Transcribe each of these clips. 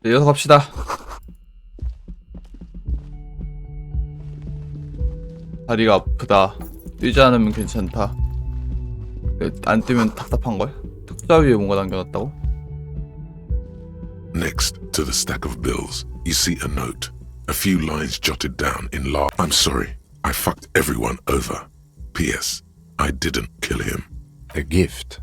이어서 갑시다. 다리가 아프다. 뛰지 않으면 괜찮다. 안 뛰면 답답한걸? 탁자 위에 뭔가 남겨놨다고? Next to the stack of bills, you see a note. A few lines jotted down in large. I'm sorry, I fucked everyone over. P.S. I didn't kill him. A gift.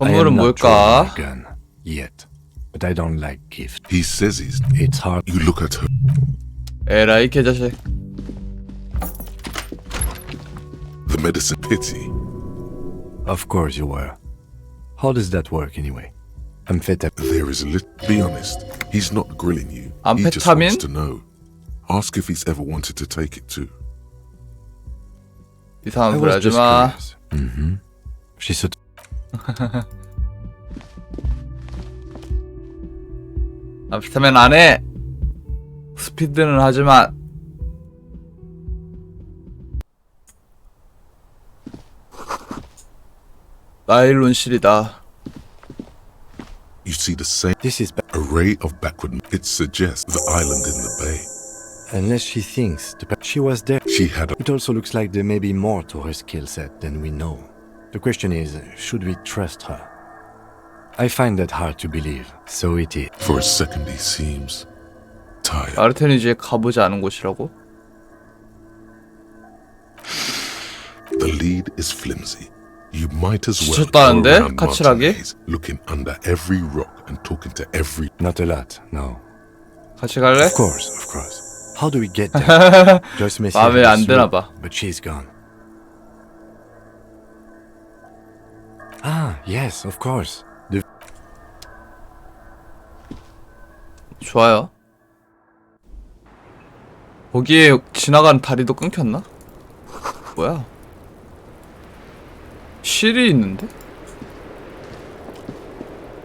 선물은 뭘까? A gun yet, but I don't like gifts. He says he's. It's hard. You look at her. 에라이 개자식. The medicine pity. Of course you were. How does that work anyway? Amphetamine. There is a little. Be honest, he's not grilling you. He just 암페타민? wants to know. Ask if he's ever wanted to take it too. 이상한 I 소리 was 하지 just 마. curious. She said. 암페타민 안 해. 스피드는 하지만. 나일론 실이다. You see the same This is array of backward. It suggests the island in the bay. unless she thinks she was there. She had a. It also looks like there may be more to her skill set than we know. The question is, should we trust her? I find that hard to believe. So it is. For a second, he seems tired. 아르테니지에 가보지 않은 곳이라고? The lead is flimsy. You might as well go 지쳤다는데? around 까칠하게? Martinez, looking under every rock and talking to every. Not a lot, no. 같이 갈래? Of course. How do we get there? Joyce may say 마음에 안 it's 드나 true, 봐. but she's gone. Ah, yes, of course. The 좋아요. 거기에 지나가는 다리도 끊겼나? 뭐야? 실이 있는데?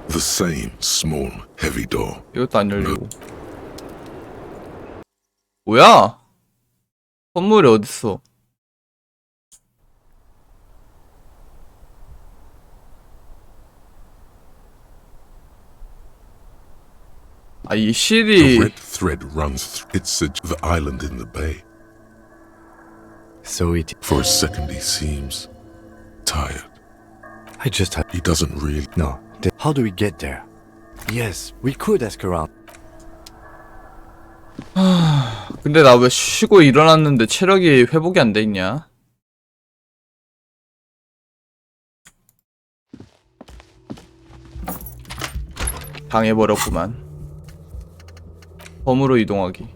The same small, heavy door. 이것도 안 열리고. 뭐야? 선물이 어딨어? 아, 이 The 실이 red thread runs through. It's the island in the bay. so it. For a second, he seems tired. I just had. He doesn't really. No. How do we get there? Yes, we could ask around. 근데 나 왜 쉬고 일어났는데 체력이 회복이 안 돼 있냐? 당해버렸구만. 범으로 이동하기.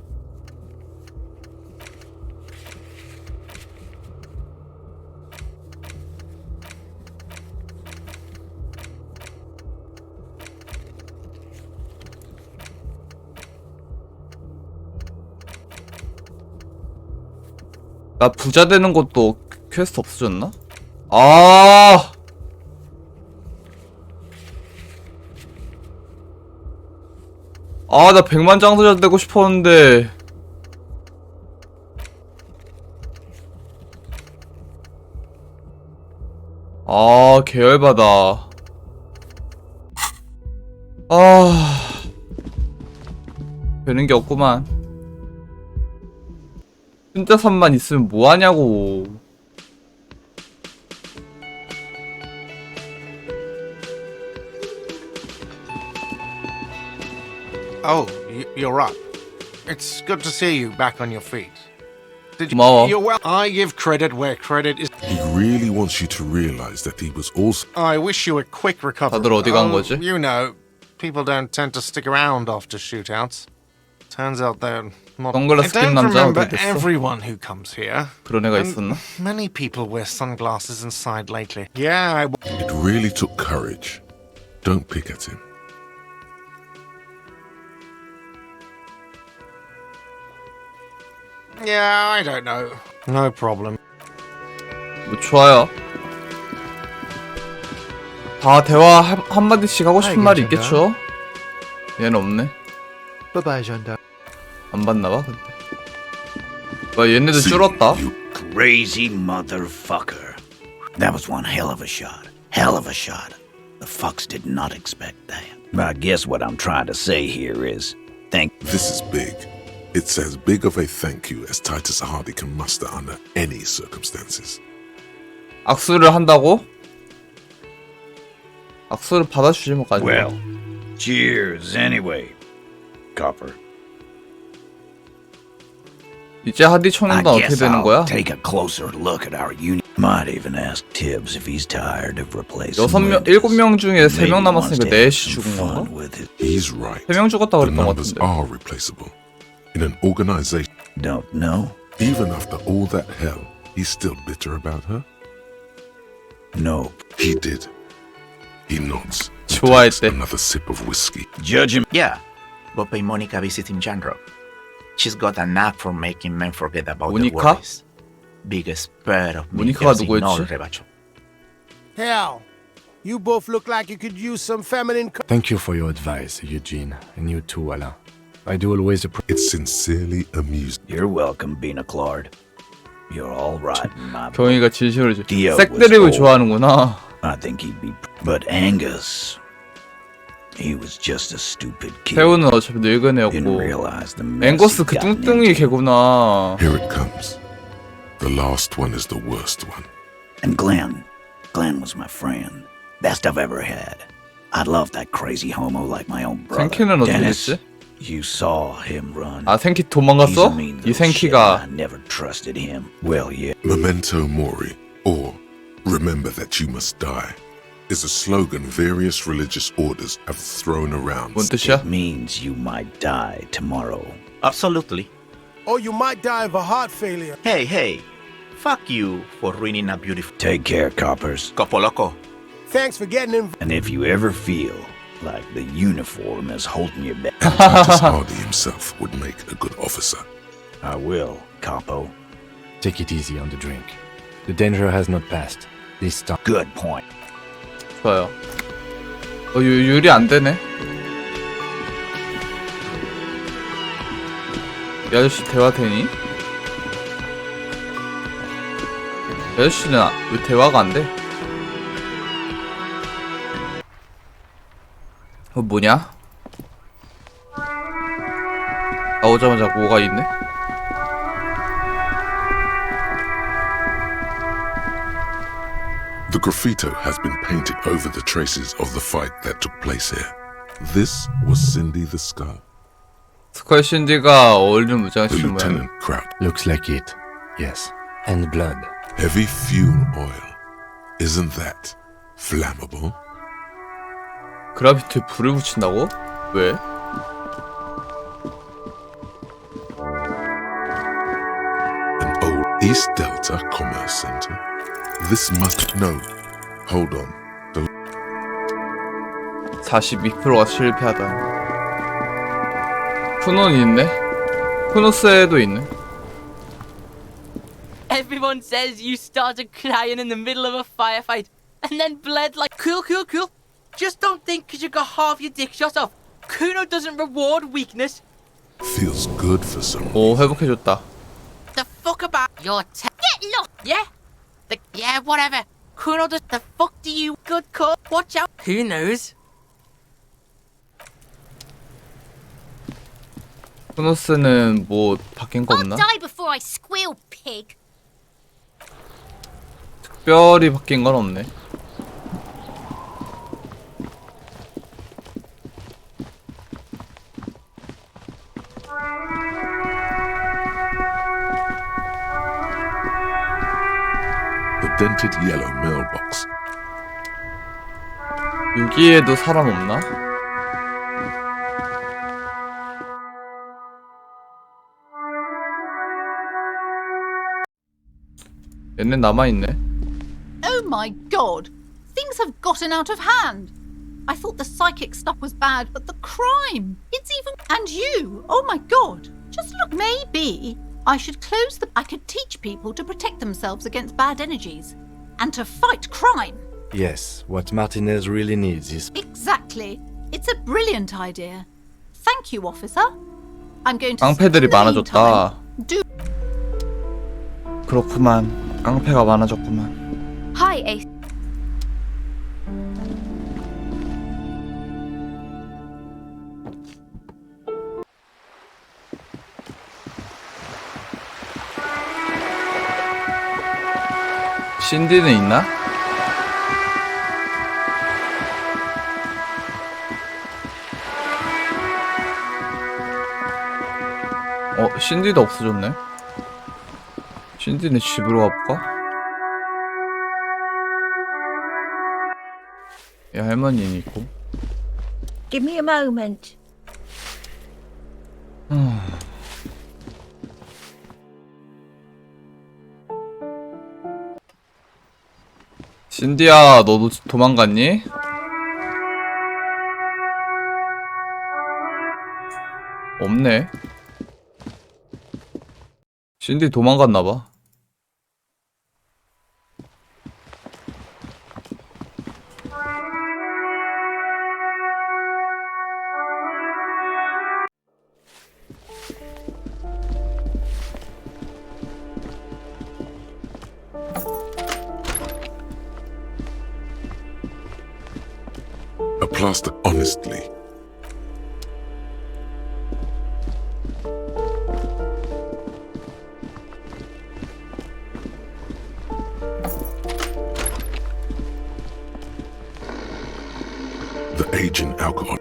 나 부자 되는 것도 퀘스트 없어졌나? 아! 아, 나 100만 장소자 되고 싶었는데. 아, 계열받아. 아. 되는 게 없구만. 진짜 산만 있으면 뭐하냐고. Oh, you're up. It's good to see you back on your feet. Did you? 고마워. You're well. I give credit where credit is. He really wants you to realize that he was also. I wish you a quick recovery. 다들 어디 간 거지? You know, people don't tend to stick around after shootouts. Turns out they're not. I 선글라스 낀 don't 남자 remember 어디 됐어? everyone who comes here. 그런 애가 And 있었나? many people wear sunglasses inside lately. Yeah, It really took courage. Don't pick at him. yeah, I don't know. No problem. 뭐 좋아요. 다 대화 한마디씩 하고 싶은 말이 있겠죠? 얘는 없네. Bye bye, Gendarme. 안 봤나봐 근데. 와 얘네들 See, 줄었다. you Crazy motherfucker. That was one hell of a shot. Hell of a shot. The fucks did not expect that. I guess what I'm trying to say here is, This is big. It's as big of a thank you as Titus Hardy can muster under any circumstances. 악수를 한다고? 악수를 받아주지 뭐까지. well, cheers anyway, Copper. 이제 하디 I 청년단 어떻게 guess 되는 I'll 거야? take a closer look at our unit. Might even ask Tibbs if he's tired of replacing 7명 중에 3명 Maybe wants 남았으니까 to have 4시 some 죽은 fun 건가? with it. He's right. 3명 죽었다 The 그랬던 것 numbers 같은데. are replaceable. In an organization, Don't know? even after all that hell, he's still bitter about her? Nope. He did. He nods. and 좋아했대. takes another sip of whiskey. Judge him. Yeah, but by Monica visiting Janro. She's got a knack for making men forget about their Monica? worries. Biggest bird of 모니카가 Miguel's in all 누구였지? Rebacho. Hell, you both look like you could use some feminine. Thank you for your advice, Eugene, and you too, Alain. I do always appreciate. It's sincerely amusing. You're welcome, Bina Claude. You're all right in my book. 경희가 진심으로 Dio 색 was 드립을 old. 좋아하는구나. I think he'd be. But Angus, he was just a stupid kid. 태우는 어차피 늙은 Didn't 애였고. realize the mess 앵거스 he'd 그 gotten 뚱뚱이 into. 걔구나. Here it comes. The last one is the worst one. And Glenn was my friend. Best I've ever had. I love that crazy homo like my own brother. 생키는 어떻게 Dennis, 됐지? you saw him run. 아 생키 He's a 도망갔어? mean 이 little shit. 생키가 I never trusted him. Well, yeah. Memento mori, or remember that you must die, is a slogan various religious orders have thrown around. 뭔 뜻이야? It means you might die tomorrow. Absolutely. Or you might die of a heart failure. Hey, fuck you for ruining a beautiful Take care, coppers. Copo Loco. Thanks for getting involved. And if you ever feel like the uniform is holding you back, Titus Hardy himself would make a good officer. I will, Capo. Take it easy on the drink. The danger has not passed. This time. Good point. 좋아요. 유리 안 되네. 이 아저씨 대화 되니? 이 아저씨는 왜 대화가 안 돼? 뭐냐? 나오자마자 뭐가 있네? The graffito has been painted over the traces of the fight that took place here. This was Cindy the Scar. 스컬 신디가 어울리는 무장을 The 신은 모양. lieutenant Kraut. Looks like it. Yes. And blood. Heavy fuel oil. Isn't that flammable? 그라비트에 불을 붙인다고? 왜? An old East Delta Commerce Center. This must... No. Hold on. 42%가 실패하다. 쿠논이 있네? 쿠노스에도 있네. Everyone says you started crying in the middle of a firefight and then bled like cool. Just don't think because you got half your dick shot off. Kuno doesn't reward weakness. Feels good for some. 오, 회복해줬다. The fuck about your get lost? Yeah? Yeah, whatever. Kuno does the fuck do you good call? Watch out. Who knows? 쿠노스는 뭐 바뀐 거 없나? die before I squeal, pig. 특별히 바뀐 건 없네. The dented yellow mailbox. 여기에도 사람 없나? 얘네 남아있네. Oh my god! Things have gotten out of hand! I thought the psychic stuff was bad, but the crime! It's even. And you! Oh my god! Just look, maybe I should close the. I could teach people to protect themselves against bad energies and to fight crime! Yes, what Martinez really needs is. Exactly! It's a brilliant idea. Thank you, officer. I'm going to. 깡패들이 많아졌다. Do. 그렇구만. 깡패가 많아졌구만. Hi, Ace. 신디는 있나? 신디도 없어졌네. 신디네 집으로 가볼까? 야, 할머니는 있고. Give me a moment. 신디야, 너도 도망갔니? 없네. 신디 도망갔나봐. A plaster honestly. The aging alcohol.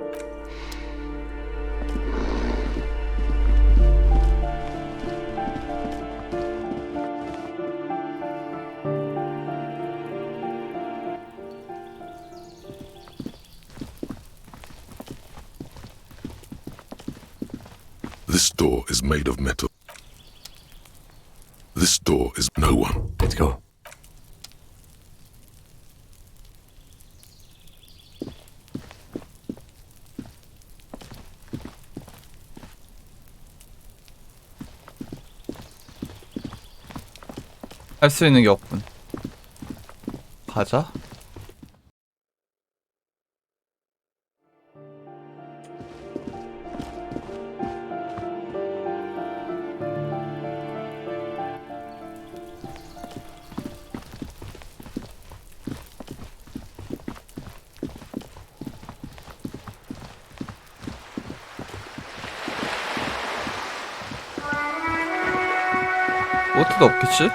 This door is made of metal. This door is no one. Let's go. 할 수 있는 게 없군. 가자. 보트도 없겠지?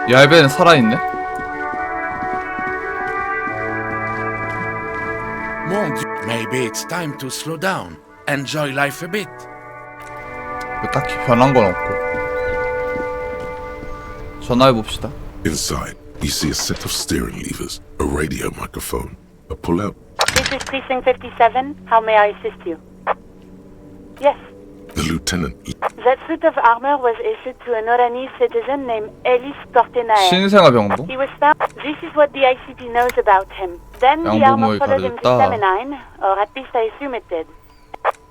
얄배는 살아있네? Maybe it's time to slow down. Enjoy life a bit. 뭐 딱히 변한 건 없고. 전화해봅시다. Inside, you see a set of steering levers, a radio microphone, a pull-out. This is Precinct 57. How may I assist you? Yes. The lieutenant. That suit of armor was issued to an Oranese citizen named Elis Cortenae. 신생아 병동? He was found. This is what the ICP knows about him. Then the armor followed him to Seminine, or at least I assume it did.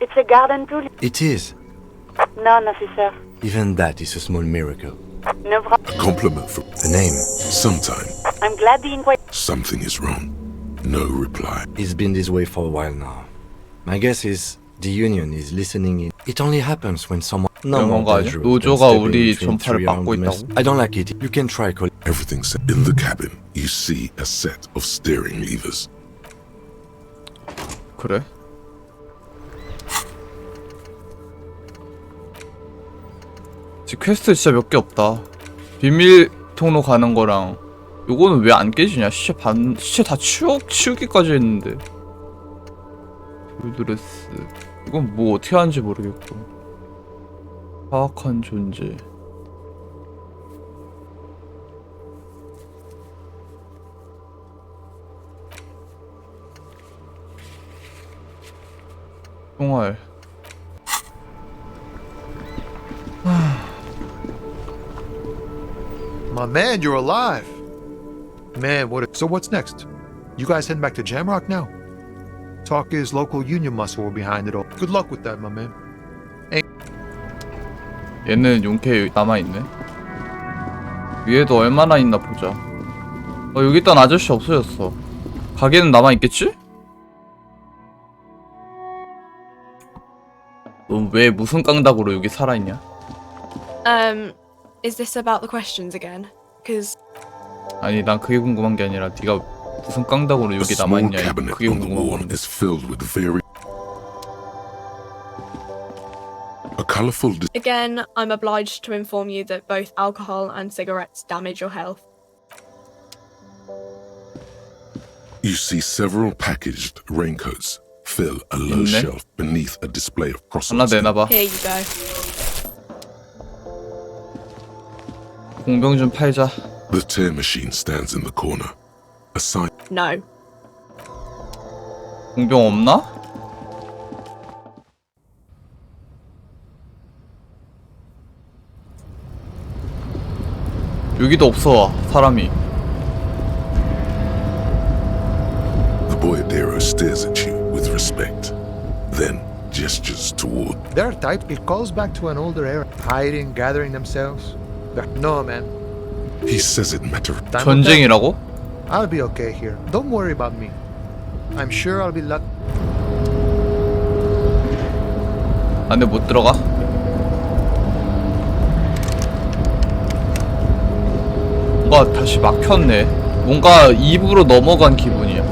It's a garden tool. It is. None, officer. Even that is a small miracle. No problem. A compliment from The name. sometime. I'm glad the inquiry. Something is wrong. No reply. It's been this way for a while now. My guess is the Union is listening in. It only happens when someone no more 뭔가 dangerous 노조가 than stepping 우리 between 전파를 three 막고 armed men. 있다고? I don't like it. You can try call. Everything's set. In the cabin, you see a set of steering levers. 그래? 지금 퀘스트 진짜 몇 개 없다. 비밀 통로 가는 거랑 요거는 왜 안 깨지냐? 시체 다 치우기까지 했는데. 돌드레스 이건 뭐 어떻게 하는지 모르겠고. 파악한 존재. 총알. My man, you're alive. Man, so what's next? You guys heading back to Jamrock now? Talk is local union muscle behind it all. Good luck with that, my man. 얘는 용케 남아있네. 위에도 얼마나 있나 보자. 여기 있던 아저씨 없어졌어. 가게는 남아있겠지? 너 왜 무슨 깡닭으로 여기 살아있냐? Is this about the questions again? Cause 아니 난 그게 궁금한 게 아니라 네가 무슨 깡닭으로 A 여기 small 남아있냐. cabinet 그게 on the 궁금한 wall 건데. is filled with very a colorful again, I'm obliged to inform you that both alcohol and cigarettes damage your health. You see several packaged raincoats fill a low 있네? shelf beneath a display of 하나 croissants. 내놔봐. Here you go. 공병 좀 팔자. The tear machine stands in the corner. A sign. No. 공병 없나? 여기도 없어 사람이. The boyadero stares at you with respect, then gestures toward. Their type, it calls back to an older era. Hiding, gathering themselves. No, man. He says it matter. 전쟁이라고? I'll be okay here. Don't worry about me. I'm sure I'll be lucky. 안에 못 들어가? 뭔가 다시 막혔네. 뭔가 입으로 넘어간 기분이야.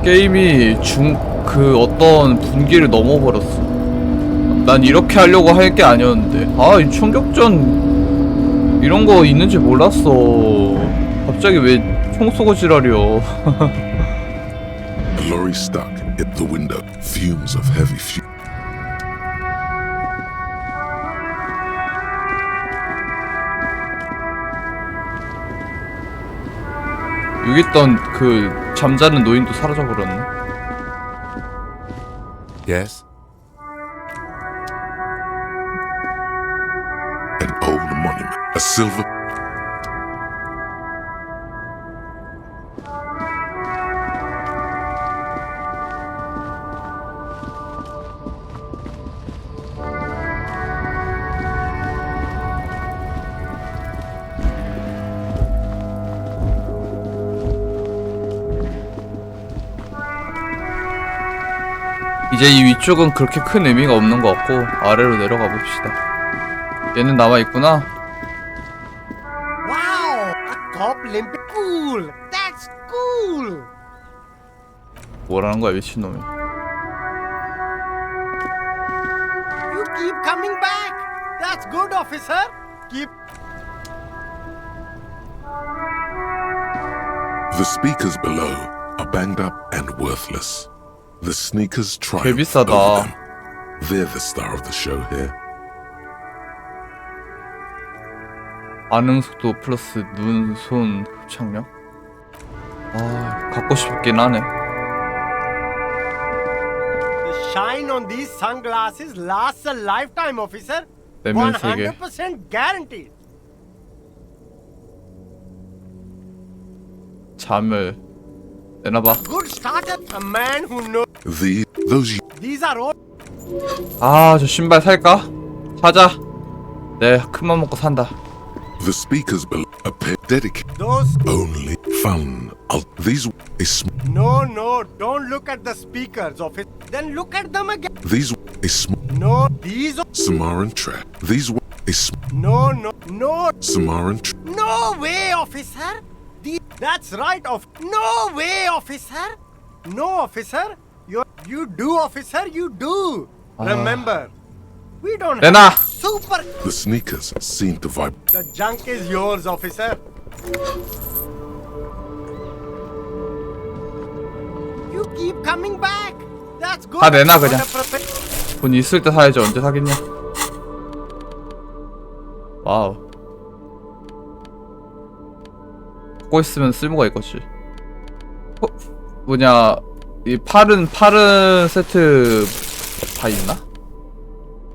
게임이 그 어떤 분기를 넘어버렸어. 난 이렇게 하려고 할 게 아니었는데. 아, 이 총격전 이런 거 있는지 몰랐어. 갑자기 왜 총 쏘고 지랄이여. A lorry stuck at the window. Fumes of heavy fuel. 여기 있던 그 잠자는 노인도 사라져버렸네. Yes? An old monument. A silver. 이제 이 위쪽은 그렇게 큰 의미가 없는 것 같고 아래로 내려가 봅시다. 얘는 남아있구나. Wow! A cop limp. Cool! That's cool! 뭐라는 거야 미친놈이. You keep coming back! That's good, officer! Keep. The speakers below are banged up and worthless. The sneakers triumph 개비싸다. over them. They're the star of the show here. 반응 속도 플러스 눈, 손, 흡착력. 아, 갖고 싶긴 하네. The shine on these sunglasses lasts a lifetime, officer. 내면 세 개. 100% guaranteed. 잠을 내놔봐. Good starter. A man who knows. These are all. 아, 저 신발 살까? 사자. 내 큰맘 먹고 산다. The speakers below a pair dedicated. Those Only fun. These is No, don't look at the speakers, officer. Then look at them again. these is No, these. Samaran trap. These is No. Samaran. No way, officer. That's right, No way, officer. No, officer. You do, officer. You do. Remember, we don't 내놔. have super. The sneakers seem to vibe. The junk is yours, officer. You keep coming back. That's good. 다 내놔 그냥. 돈 있을 때 사야지 언제 사겠냐. 와우. 갖고 있으면 쓸모가 있겠지. 뭐냐 이 팔은 세트 다 있나?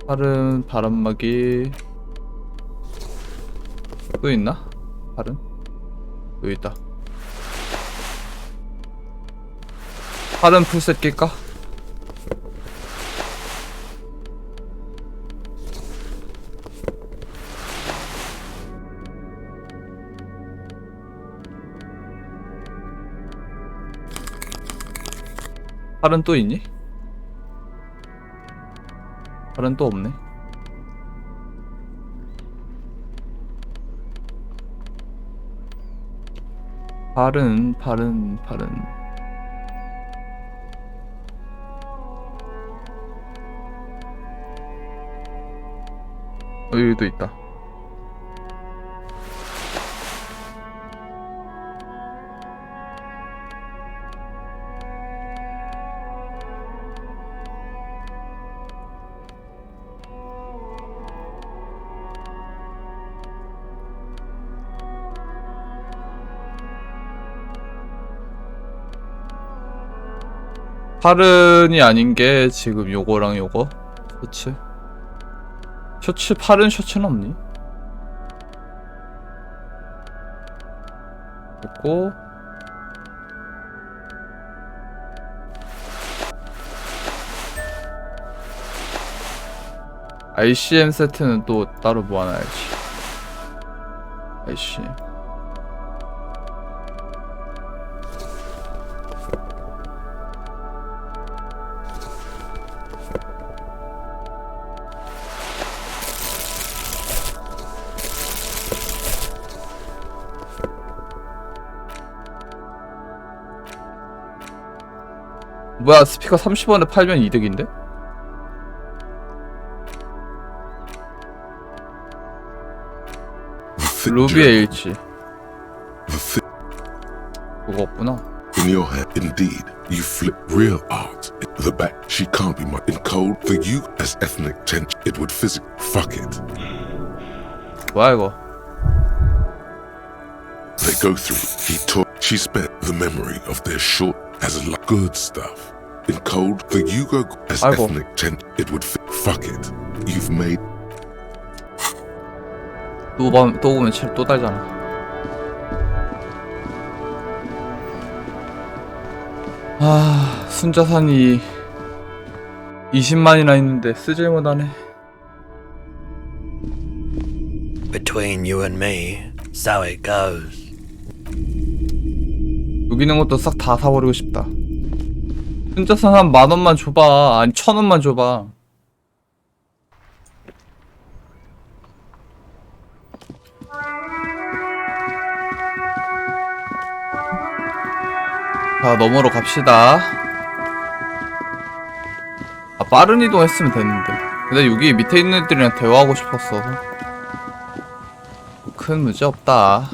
팔은 바람막이 또 있나? 팔은 여기 있다. 팔은 풀셋 낄까? 팔은 또 있니? 팔은 또 없네. 팔은 여기도 있다. 팔은이 아닌 게 지금 요거랑 요거 셔츠 팔은 셔츠는 없니? 없고 ICM 세트는 또 따로 모아놔야지. ICM 뭐야, 스피커 30원에 팔면 이득인데? 루비의 일치. 그거 없구나. In your hand, indeed, you flip real art. The back, she can't be much in cold. For you, as ethnic tension, it would physic. Fuck it. 뭐야 이거? They go through. He taught. She spent the memory of their short as a good stuff. In cold, the you go as ethnic tension. It would fit. Fuck it. You've made. 또 보면 또 달잖아. 아, 순자산이 20만이나 있는데 쓰질 못하네. Between you and me, so it goes. 여기 있는 것도 싹 다 사버리고 싶다. 순자산 한 10,000원만 줘봐. 아니 1,000원만 줘봐. 자, 넘어로 갑시다. 아, 빠른 이동했으면 됐는데. 근데 여기 밑에 있는 애들이랑 대화하고 싶었어. 큰 문제 없다.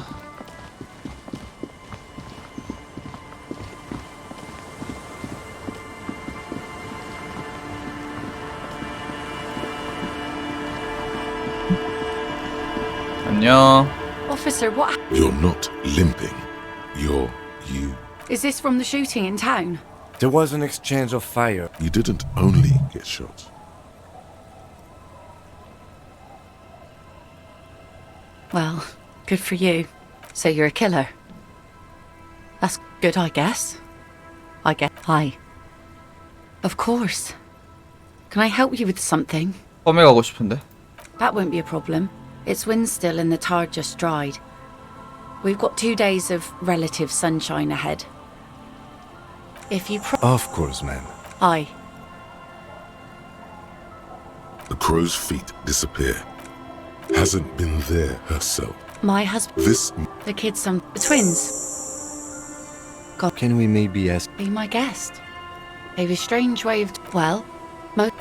안녕. Officer, what? You're not limping. You're you. Is this from the shooting in town? There was an exchange of fire. You didn't only get shot. Well, good for you. So you're a killer. That's good, I guess. Hi. Of course. Can I help you with something? 펌에 가고 싶은데. That won't be a problem. It's wind still and the tar just dried. We've got 2 days of relative sunshine ahead. If you Of course, ma'am. Aye. The crow's feet disappear. Hasn't been there herself. My husband. This. The kids, the twins. God. Can we maybe ask? Be my guest. They have a strange way of. Well,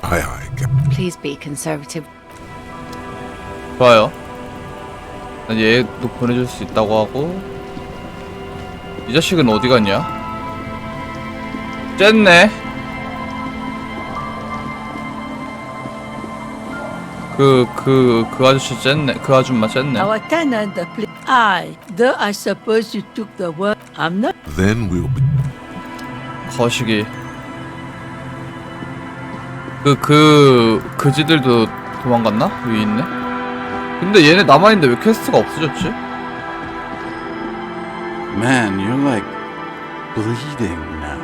Aye. Please be conservative. 좋아요. 난 얘도 보내줄 수 있다고 하고. 이 자식은 어디 갔냐? 쨌네. 그 아저씨 쨌네. 그 아줌마 쨌네. Our tenant, though I suppose you took the word. I'm not. Then we'll be. 거시기. 그지들도 도망갔나? 여기 있네? 근데 얘네 남아있는데 왜 퀘스트가 없어졌지? Man, you're like bleeding now.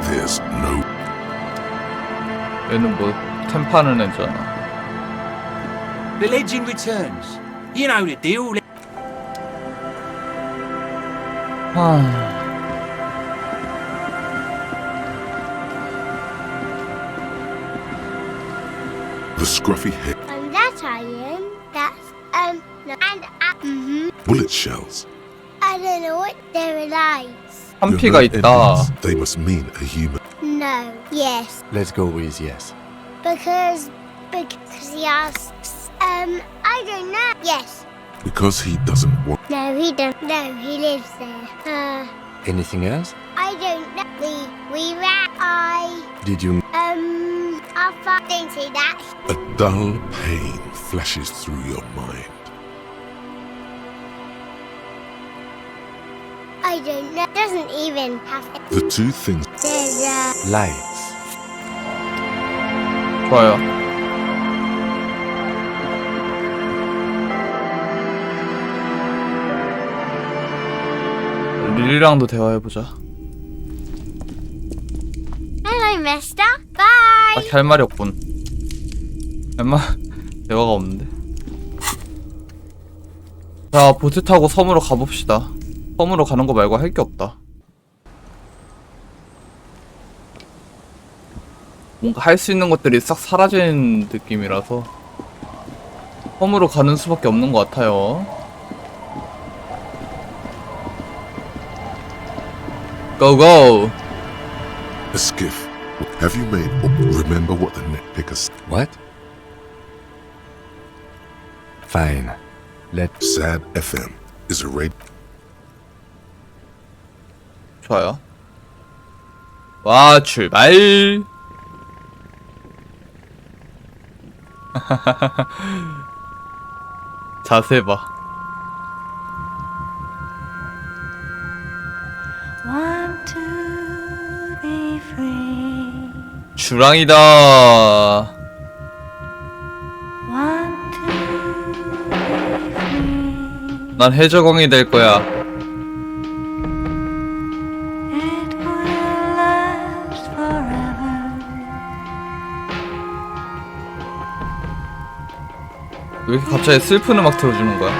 There's no. 얘는 뭐 템파는 애잖아. The legend returns. You know the deal. The scruffy head. And that iron, that's, no, and, Bullet shells. I don't know what they're eyes. 한 피가 있다. They must mean a human. No, yes. Let's go with yes. Because he asks, I don't know. Yes. Because he doesn't want. No, he don't. No, he lives there. Anything else? I don't know. We ran. Did you... I'll don't say that. A dull pain flashes through your mind. I don't know. Doesn't even have. The two things. There's Lights. 좋아요. 릴리랑도 대화해보자. Hello, Mister. Bye. 딱히 할 말이 없군. 대화가 없는데. 자, 보트 타고 섬으로 가봅시다. 섬으로 가는 거 말고 할 게 없다. 뭔가 할 수 있는 것들이 싹 사라진 느낌이라서 섬으로 가는 수밖에 없는 것 같아요. 고고! A skiff. Have you made. Remember what the net picker said? What? Fine. Sad FM is a radio. 좋아요. 와, 출발! 자세 봐. 주랑이다. 난 해적왕이 될 거야. 왜 이렇게 갑자기 슬픈 음악 틀어주는 거야?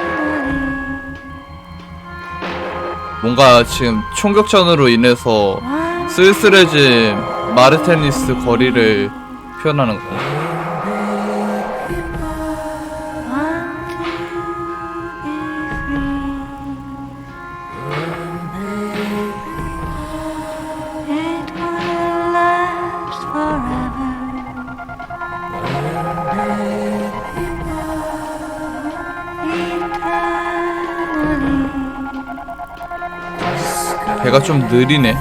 뭔가 지금 총격전으로 인해서 쓸쓸해진 마르테니스 거리를 표현하는 거. 배가 좀 느리네.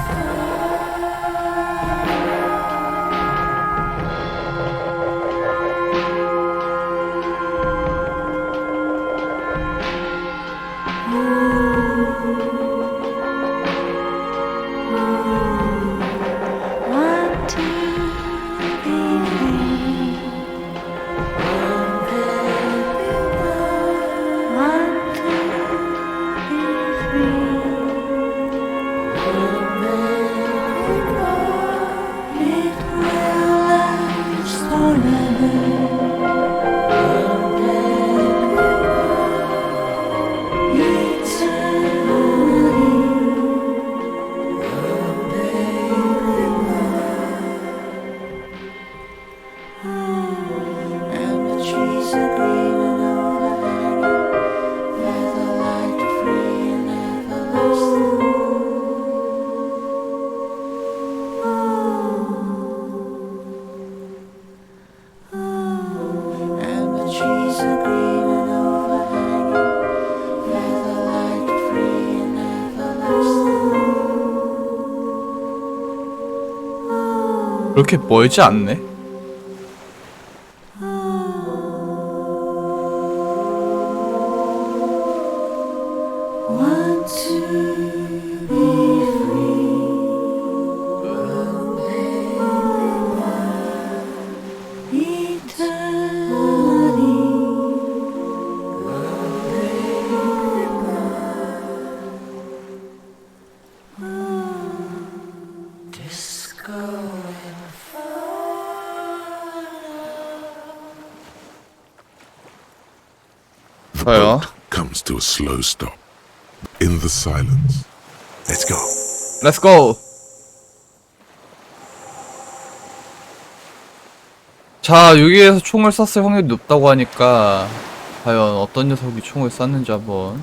그렇게 멀지 않네. The boat comes to a slow stop. In the silence, Let's go. Let's go. 자, 여기에서 총을 쐈을 확률이 높다고 하니까 과연 어떤 녀석이 총을 쐈는지 한번.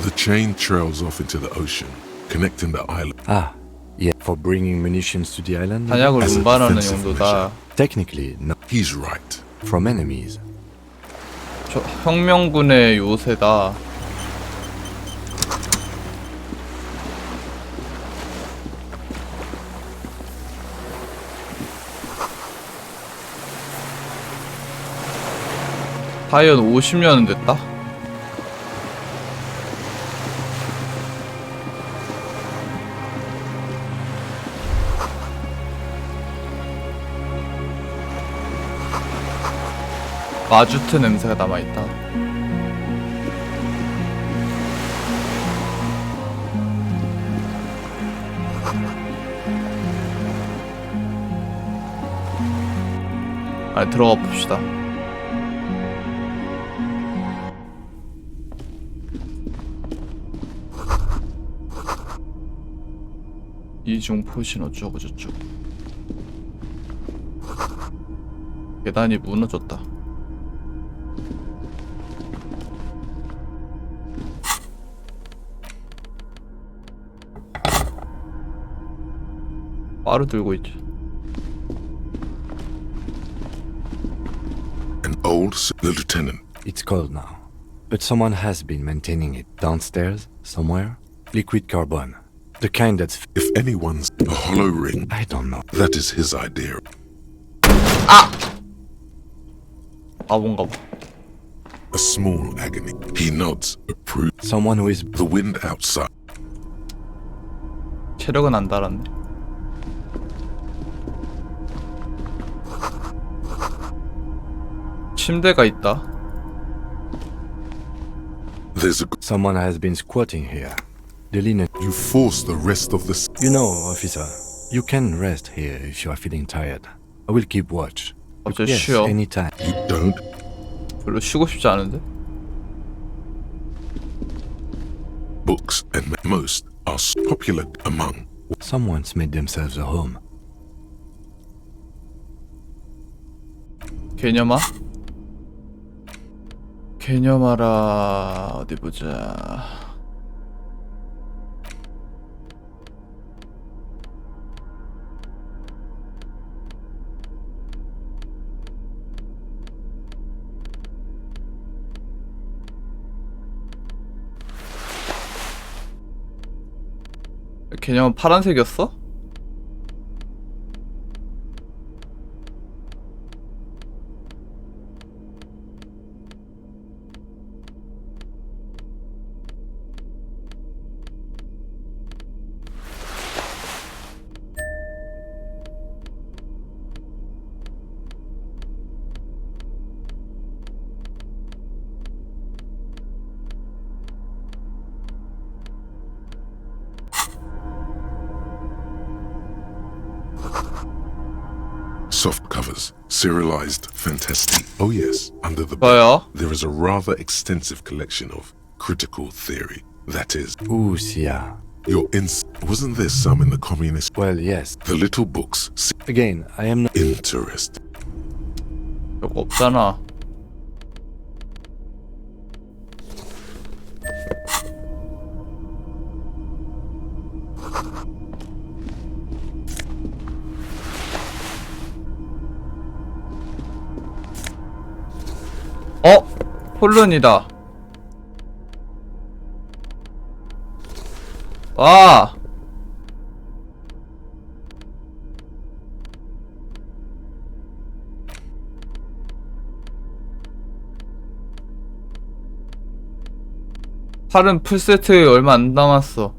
The chain trails off into the ocean, connecting the island. Ah, yeah, for bringing munitions to the island. 단약을 운반하는 용도다. Technically, no. He's right. From enemies. 혁명군의 요새다. 과연 50년은 됐다? 마주트 냄새가 남아있다. 들어가 봅시다. 이중 포신 어쩌고 저쩌고. 계단이 무너졌다. 바로 들고 있지. An old lieutenant. It's cold now, but someone has been maintaining it downstairs somewhere. Liquid carbon, the kind that's. If anyone's a hollow ring, I don't know. That is his idea. 뭔가 봐. A small agony. He nods, approve. Someone who is the wind outside. 체력은 안 달았네. 침대가 있다. There's a. Someone has been squatting here. The linen. You force the rest of the. You know, officer, you can rest here if you are feeling tired. I will keep watch. 어째 Yes, 쉬어. anytime. You don't. 별로 쉬고 싶지 않은데. Books and most are popular among. Someone's made themselves a home. 개념아? 개념아라. 어디 보자. 개념은 파란색이었어? Soft covers, serialized, fantastic. Oh yes, under the bed, there is a rather extensive collection of critical theory. That is, yeah. Your wasn't there some in the communist? Well, yes. The little books. Again, I am not interested. 별거 없잖아. 폴른이다. 와! 팔은 풀세트 얼마 안 남았어.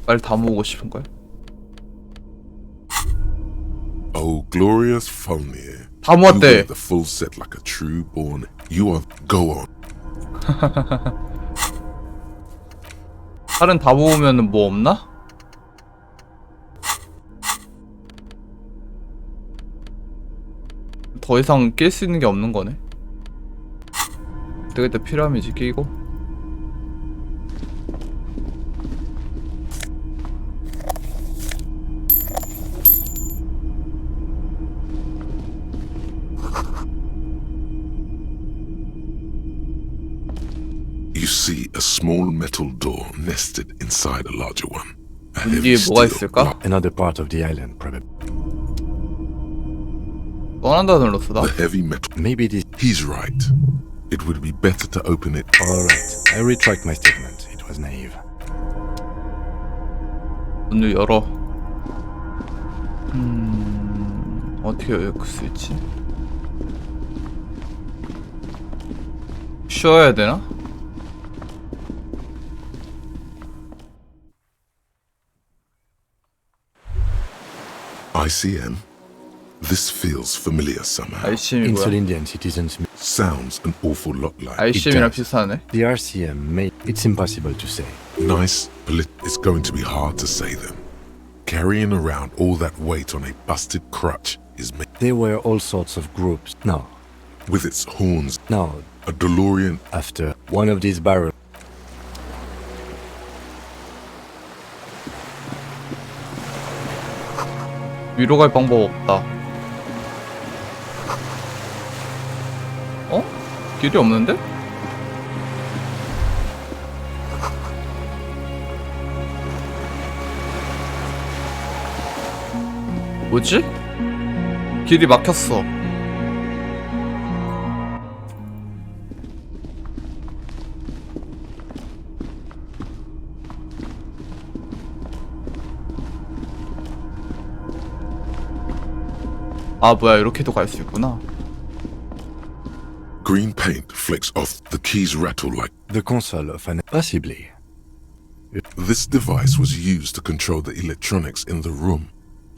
빨리 다 모으고 싶은걸? Oh, glorious Fulnir. 다 모았대. You wear the full set like a true born. You are. Go on. 팔은 다 모으면은 뭐 없나? 더 이상 낄 수 있는 게 없는 거네. 그때 피라미드 끼고. You see a small metal door nested inside a larger one. A 문 heavy 뒤에 뭐가 steel 있을까? Another part of the island, probably. 떠난다 눌렀어 나? The heavy metal. Maybe this. He's right. It would be better to open it. Alright, I retract my statement. It was naive. 문을 열어. 어떻게 열 수 있지? 쉬어야 되나? ICM? This feels familiar somehow. ICM이 뭐야? Insulindian citizens. Sounds an awful lot like. ICM이랑 비슷하네. The RCM may. It's impossible to say. Nice, but it's going to be hard to say them. Carrying around all that weight on a busted crutch is me. There were all sorts of groups. No. With its horns. No. A DeLorean. After one of these barrels. 위로 갈 방법 없다. 어? 길이 없는데? 뭐지? 길이 막혔어. 아 뭐야 이렇게도 갈 수 있구나. Green paint flicks off. The keys rattle like the console of an. Possibly. This device was used to control the electronics in the room.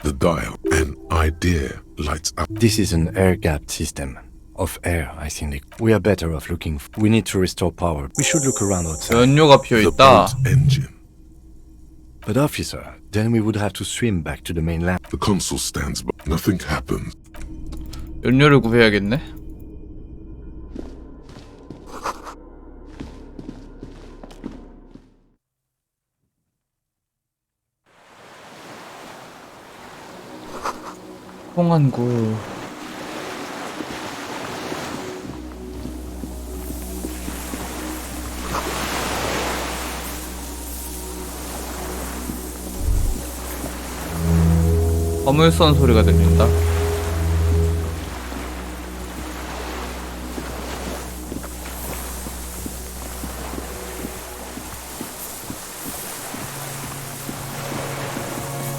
The dial, an idea, lights up. This is an air-gapped system. Of air, I think. We are better off looking. We need to restore power. We should look around outside. 연료가 비어 The 있다. boat engine. But officer, then we would have to swim back to the mainland. The console stands by. Nothing happens. 연료를 구해야겠네. 홍안구. 화물선 소리가 들린다.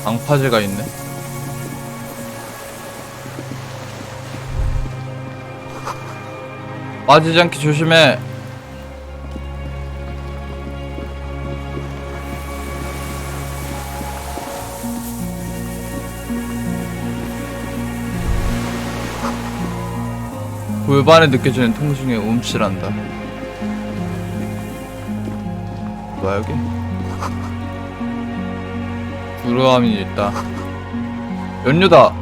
방파제가 있네. 빠지지 않게 조심해. 골반에 느껴지는 통증에 움찔한다. 뭐야 여기? 불우함이 있다. 연료다.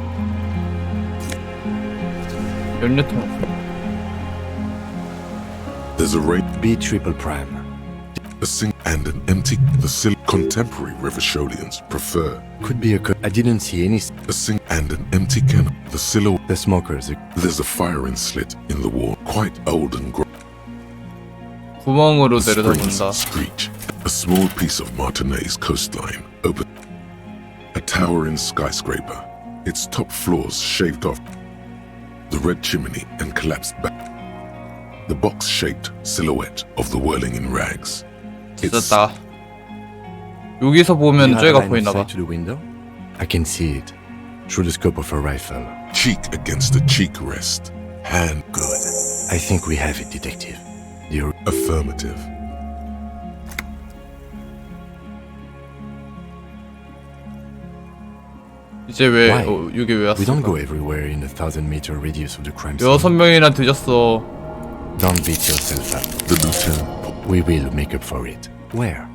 연료통. There's a ray. B triple prime. A sink and an empty. The contemporary Revacholians prefer. Could be a. I didn't see any. A sink and an empty cannon. The silhouette. The smokers. There's a firing slit in the wall, quite old and 구멍으로 the springs 내려다본다. screech. A small piece of Martinez coastline open. A towering skyscraper. Its top floors shaved off. The red chimney and collapsed back. The box-shaped silhouette of the whirling in rags. 찢었다. 여기서 보면 You have 쟤가 line of 보이나봐. sight to the window? I can see it through the scope of a rifle. Cheek against the cheek rest. Hand. Good. I think we have it, detective. The affirmative. 이제 왜 Why? 여기 왜 We don't 왔을까? go everywhere in a 1,000-meter radius of the crime scene. 6명이나 뒤졌어. Don't beat yourself up. The lieutenant. We will make up for it. Where?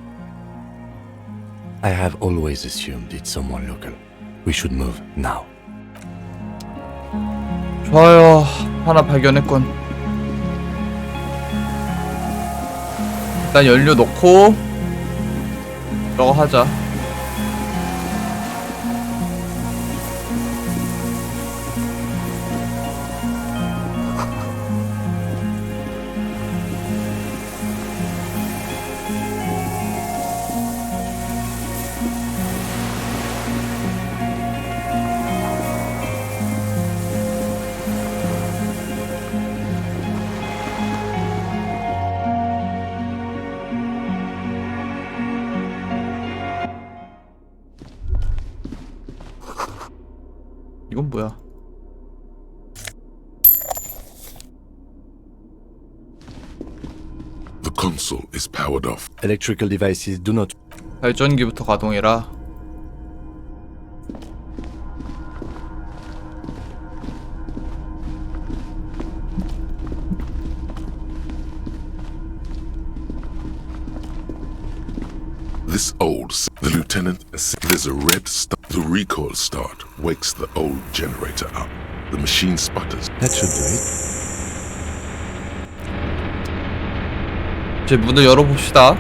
I have always assumed it's someone local. We should move now. 좋아요. 하나 발견했군. 일단 연료 넣고 저거 하자. 이건 뭐야? The console is powered off. Electrical devices do not. 발전기부터 가동해라. This the lieutenant, there's a red star. The recoil start wakes the old generator up. The machine sputters. That should do it. 이제 문을 열어봅시다.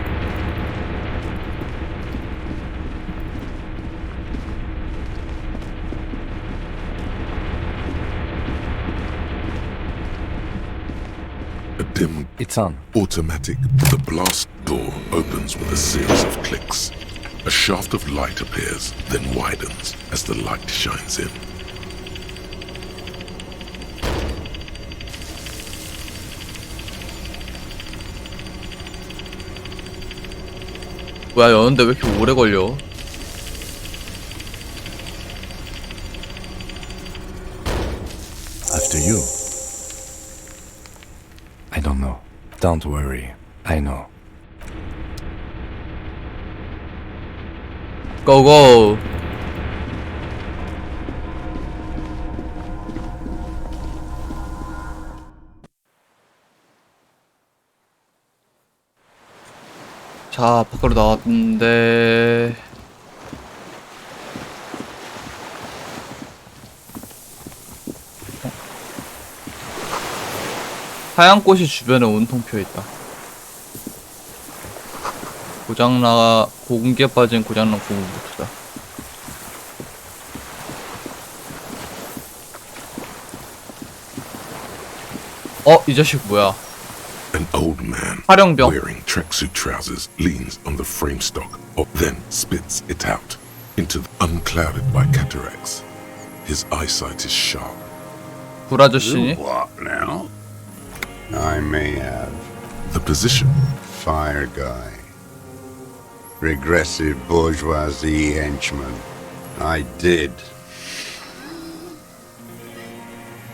A dim, it's on. Automatic. The blast door opens with a series of clicks. A shaft of light appears, then widens as the light shines in. 뭐야, 여는데 왜 이렇게 오래 걸려? After you. I don't know. Don't worry. I know. 고고. 자, 밖으로 나왔는데 하얀 꽃이 주변에 온통 펴있다. 공기에 빠진 고장난 고무보트다. 이 자식 뭐야? An old man 화령병. wearing tracksuit trousers leans on the frame stock, then spits it out into unclouded by cataracts. His eyesight is sharp. 불아저씨니? What now? I may have. The position. Fire guy. Regressive bourgeoisie henchman. I did.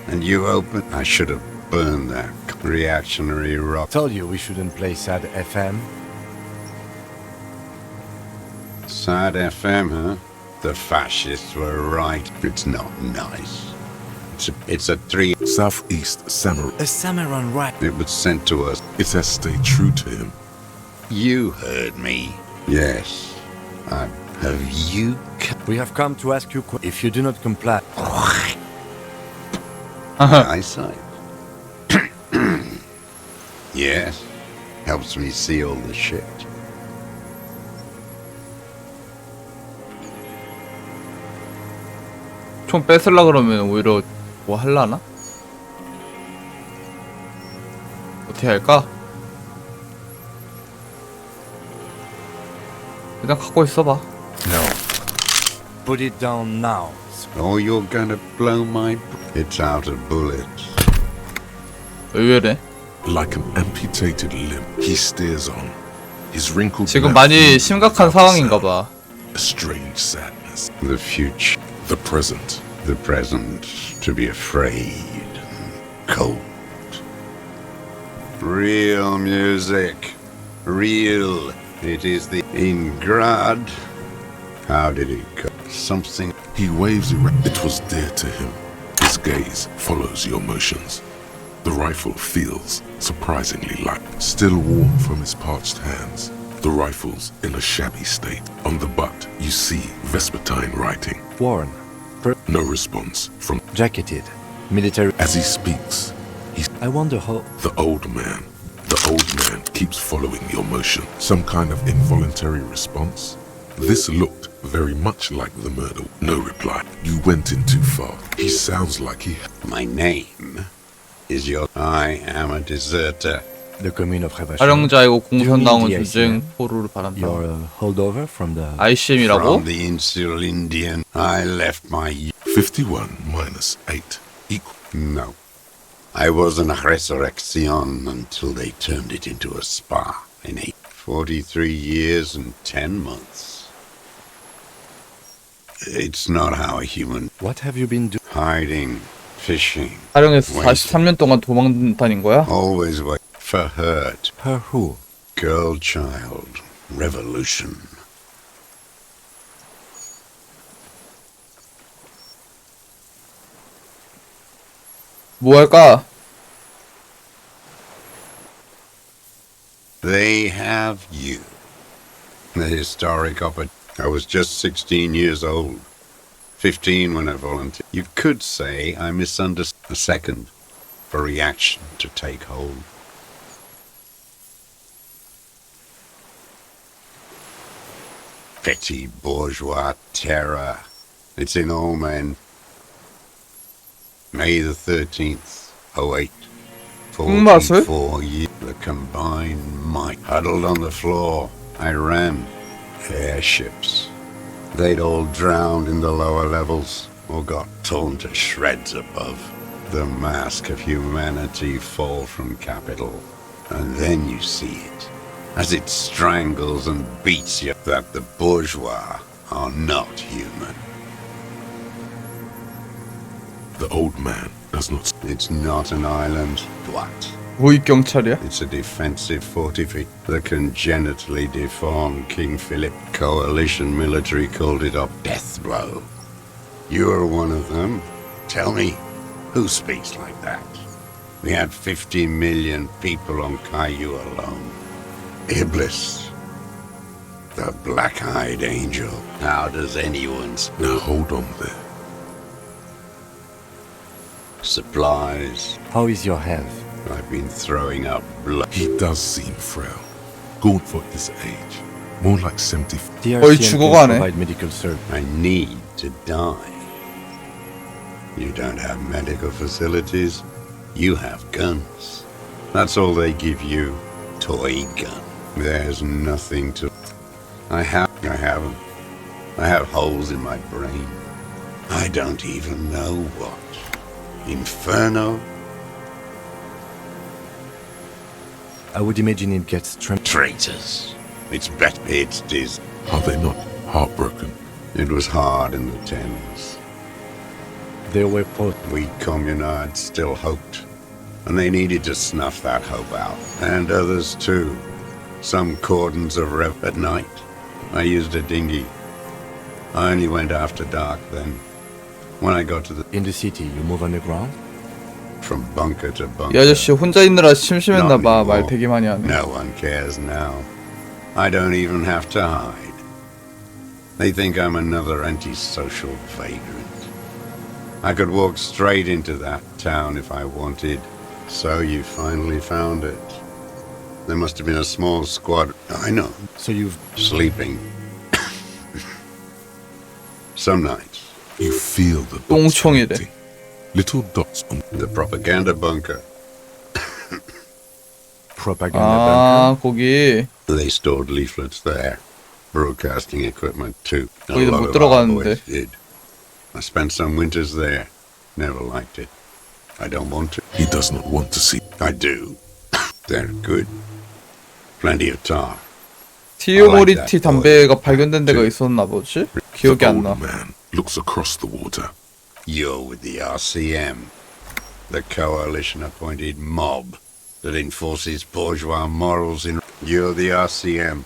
And you open? I should have burned that reactionary rock. Told you we shouldn't play sad FM. Sad FM, huh? The fascists were right. It's not nice. It's a 3 Southeast Samurai. A samurai, right? It was sent to us. It has stayed true to him. You heard me. Yes. Have you? We have come to ask you if you do not comply. Eyesight. Yes. Helps me see all the shit. 총 뺏으려 그러면 오히려 뭐 할라나? 어떻게 할까? 일단 갖고 있어봐. No. Put it down now. Or you're gonna blow my... It's out of bullets. 의외래. Like an amputated limb, he stares on. His wrinkled 지금 많이 심각한 상황인가봐. A strange sadness. The future. The present. The present. To be afraid. Cold. Real music. Real. It is the Ingrad. How did it go? Something. He waves around. It was dear to him. His gaze follows your motions. The rifle feels surprisingly light, still warm from his parched hands. The rifle's in a shabby state. On the butt, you see Vespertine writing. Worn. No response from... Jacketed. Military. As he speaks, I wonder how. The old man keeps following your motion. Some kind of involuntary response? This looked very much like the murder. No reply. You went in too far. He sounds like he... My name is I am a deserter. The commune of Revachon. 활용자이고 공산당원 조직 포로를 바란다. You're a holdover from the... ICM이라고? From the insular Indian. I left my... 51 minus 8 equal... No. I was an resurrection until they turned it into a spa in 43 years and 10 months. It's not how a human... What have you been doing? Hiding, fishing. 활용해서 43년 동안 도망 다닌 거야? Always wait for hurt. Her who? Girl child. Revolution. 뭐 할까? They have you. The historic opportunity. I was just 16 years old. 15 when I volunteered. You could say I misunderstood. A second for reaction to take hold. Petty bourgeois terror. It's in all men. May the 13th, 08. 44 years. The combined might. Huddled on the floor. I ran. Airships. They'd all drowned in the lower levels or got torn to shreds above. The mask of humanity fall from capital. And then you see it. As it strangles and beats you that the bourgeois are not human. The old man does not... It's not an island. What? 우익 경찰이야? It's a defensive fortification. The congenitally deformed King Philip coalition military called it a death blow. You're one of them. Tell me, who speaks like that? We had 50 million people on Caillou alone. Iblis. The black-eyed angel. How does anyone... Now hold on there. Supplies. How is your health? I've been throwing up blood. He does seem frail. Gaunt for his age. More like 70. 거의 죽어가네. Provide medical service. I need to die. You don't have medical facilities. You have guns. That's all they give you. Toy gun. There's nothing to... I haven't. I have holes in my brain. I don't even know what. Inferno? I would imagine it gets traitors. It's better. It's dis. Are they not heartbroken? It was hard in the Thames. There were we communards still hoped, and they needed to snuff that hope out. And others too. Some cordons of rev at night. I used a dinghy. I only went after dark then. When I got to the... In the city, you move underground? From bunker to bunker. 이 아저씨 혼자 있느라 심심했나봐. 말 되게 많이 하네. No one cares now. I don't even have to hide. They think I'm another antisocial vagrant. I could walk straight into that town if I wanted. So you finally found it. There must have been a small squad. I know. So you've... Sleeping. Some nights. You feel the 똥총이래. Little dots on the propaganda bunker. Propaganda bunker? 거기. They stored leaflets there. Broadcasting equipment too. 거기도 못 들어가는데. Did. I spent some winters there. Never liked it. I don't want to. He does not want to see. I do. They're good. Plenty of tar. 티오모리티 담배가 발견된 데가 있었나 보지? 기억이 안 나. Man looks across the water. You're with the RCM, the coalition-appointed mob that enforces bourgeois morals in... You're the RCM.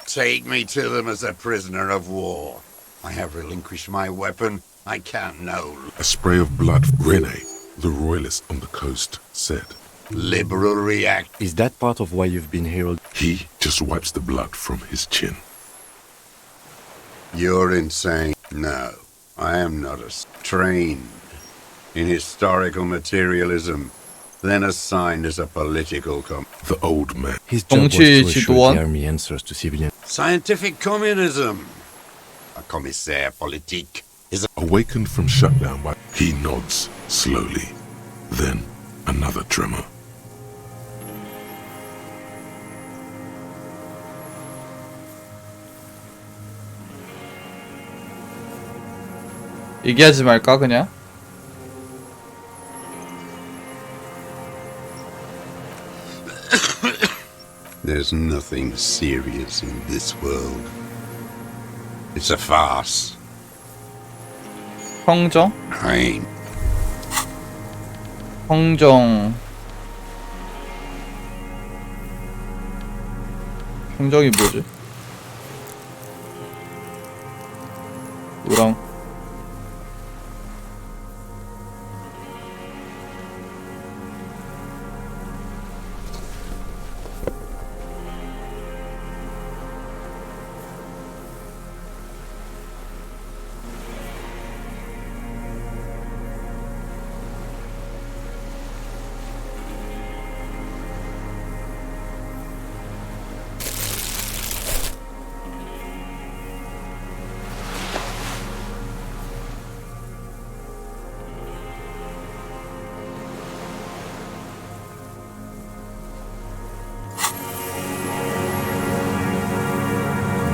Take me to them as a prisoner of war. I have relinquished my weapon. I can't know. A spray of blood. Rene, the royalist on the coast, said. Liberal react. Is that part of why you've been here? He just wipes the blood from his chin. You're insane. No, I am not trained. in historical materialism, then assigned as a political The old man. His job was to 정치 assure 지도원? the army answers to civilians. Scientific communism. A commissaire politique is Awakened from shutdown by... He nods slowly. Then another tremor. 얘기하지 말까 그냥? There's nothing serious in this world. It's a farce. 성정? Pain. 성정. 성정이 뭐지? 우랑.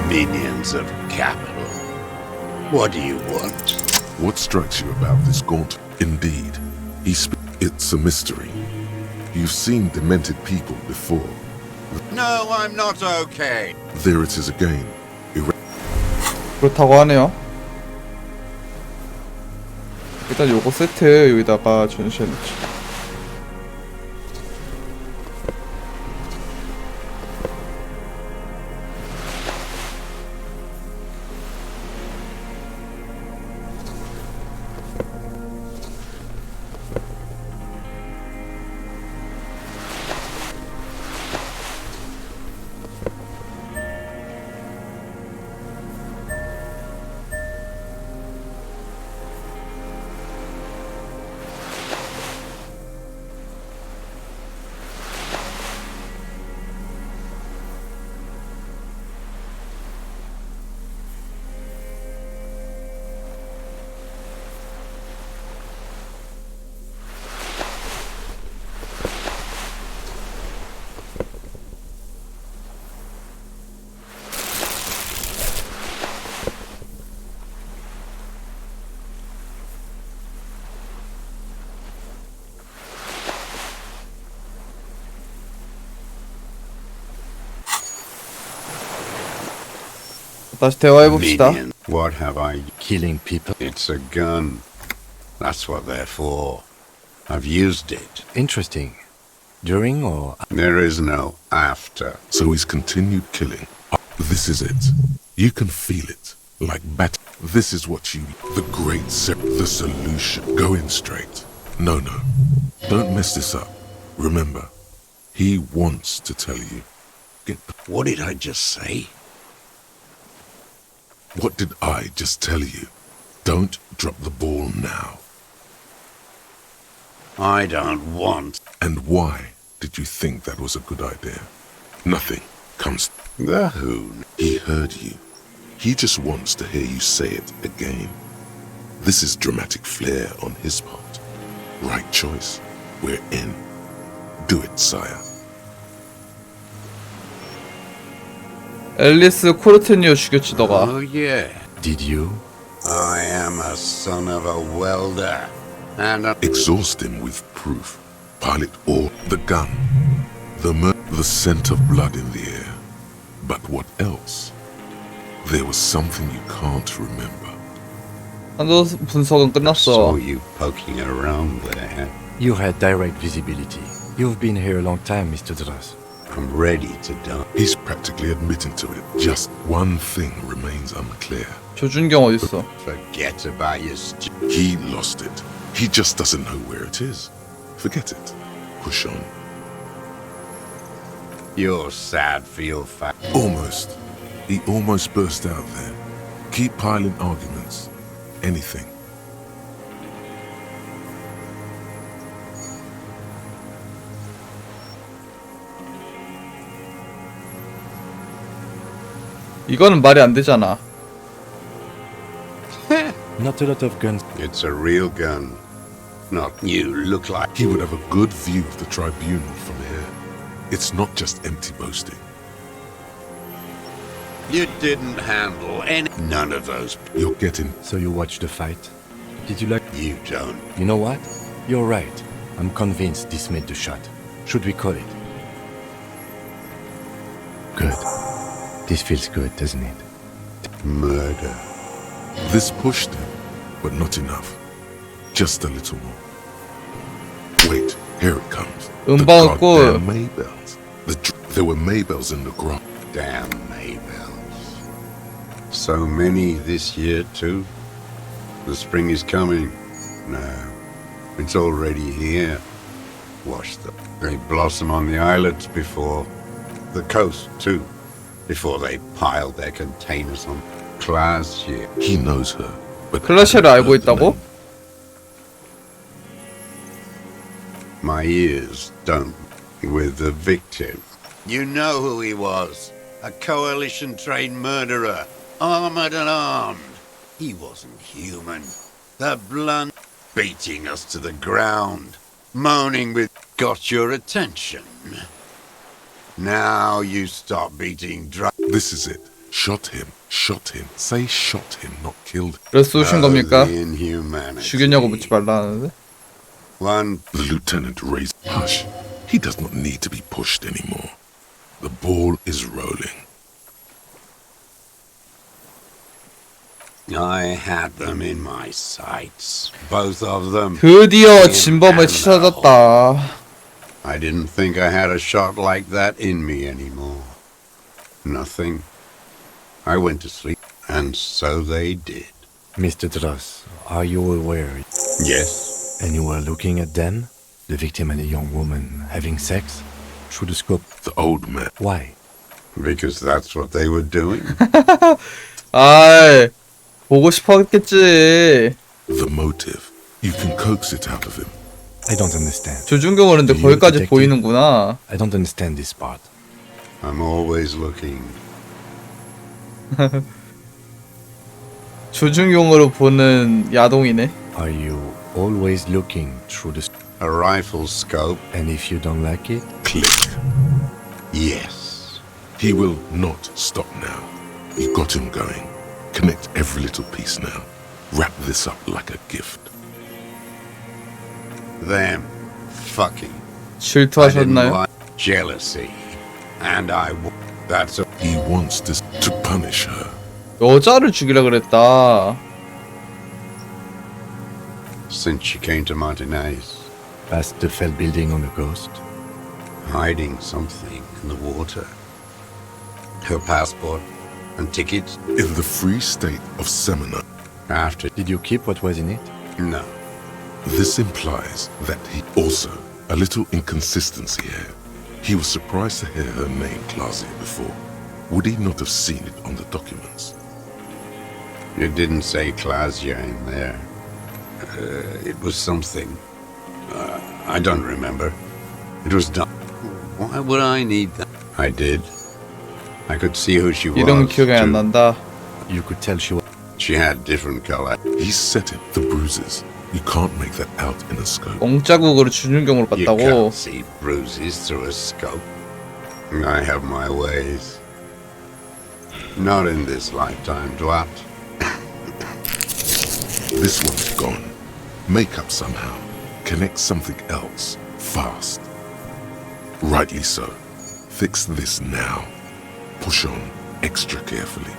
Minions of capital. What do you want? What strikes you about this gaunt? Indeed, it's a mystery. You've seen demented people before. No, I'm not okay. There it is again. 그렇다고 하네요. 일단 요거 세트 여기다가 전시해놓지. 다시 대화해봅시다. Minion. What have I? Killing people. It's a gun. That's what they're for. I've used it. Interesting. During or... There is no after. So he's continued killing. This is it. You can feel it. Like bat. This is what you... The great... The solution. Go in straight. No. Don't mess this up. Remember, he wants to tell you. What did I just say? What did I just tell you? Don't drop the ball now. I don't want... And why did you think that was a good idea? Nothing comes... The who? He heard you. He just wants to hear you say it again. This is dramatic flair on his part. Right choice. We're in. Do it, sire. 앨리스 코르테니어 죽였지 너가. Oh yeah. Did you? I am a son of a welder. And a... Exhaust him with proof. Pilot or the gun. The scent of blood in the air. But what else? There was something you can't remember. 한도 분석은 끝났어. Saw you poking around there. You had direct visibility. You've been here a long time, Mr. Dras. I'm ready to die. He's practically admitting to it. Just one thing remains unclear. 조준경 어딨어? Forget about your He lost it. He just doesn't know where it is. Forget it. Push on. You're sad for your fact. Almost. He almost burst out there. Keep piling arguments. Anything. 이거는 말이 안 되잖아. Not a lot of guns. It's a real gun. Not you look like... He would have a good view of the tribunal from here. It's not just empty boasting. You didn't handle any... None of those... You're getting... So you watched the fight? Did you like... You don't. You know what? You're right. I'm convinced this made the shot. Should we call it? Good. This feels good, doesn't it? Murder. This pushed him, but not enough. Just a little more. Wait, here it comes. The goddamn Maybells. There were Maybells in the ground. Damn Maybells. So many this year, too. The spring is coming. No, it's already here. Watch them. They blossom on the islets before the coast, too. Before they pile their containers on Glacier. He knows her, but 글라시아를 알고 있다고? My ears don't. With the victim. You know who he was. A coalition-trained murderer. Armored and armed. He wasn't human. The blunt beating us to the ground. Moaning with got your attention. Now you stop beating drum. This is it. Shot him. Shot him. Say shot him, not killed. 그래서 쏘신 겁니까? Inhumanity. 죽였냐고 묻지 말라는데? One. The lieutenant raised. Hush. He does not need to be pushed anymore. The ball is rolling. I had them in my sights. Both of them. 드디어 진범을 찾았다. I didn't think I had a shot like that in me anymore. Nothing. I went to sleep, and so they did. Mr. Dross, are you aware? Yes. And you were looking at them? The victim and a young woman having sex? Through the scope? The old man. Why? Because that's what they were doing. 아이, 보고 싶었겠지. The motive. You can coax it out of him. I don't understand. 조준경은 근데 거기까지 보이는구나. I don't understand this part. I'm always looking. 조준경으로 보는 야동이네. Are you always looking through the... A rifle scope. And if you don't like it? Click. Yes. He will not stop now. You got him going. Connect every little piece now. Wrap this up like a gift. Them fucking. 질투하셨나요? Jealousy. And that's a... He wants this to punish her. 여자를 죽이라 그랬다. Since she came to Martinez. Past the fell building on the coast. Hiding something in the water. Her passport and tickets. In the free state of Semina. After. Did you keep what was in it? No. This implies that he also a little inconsistency here. He was surprised to hear her name Glacier before. Would he not have seen it on the documents? It didn't say Glacier in there. It was something. I don't remember. It was done. Why would I need that? I did. I could see who she was. 이름 기억이 안 난다. You could tell she was... She had different color. He set it. The bruises. You can't make that out in a scope. 엉자국으로 준준경으로 You 봤다고. can't see bruises through a scope. I have my ways. Not in this lifetime, Dwat. This one's gone. Make up somehow. Connect something else. Fast. Rightly so. Fix this now. Push on extra carefully.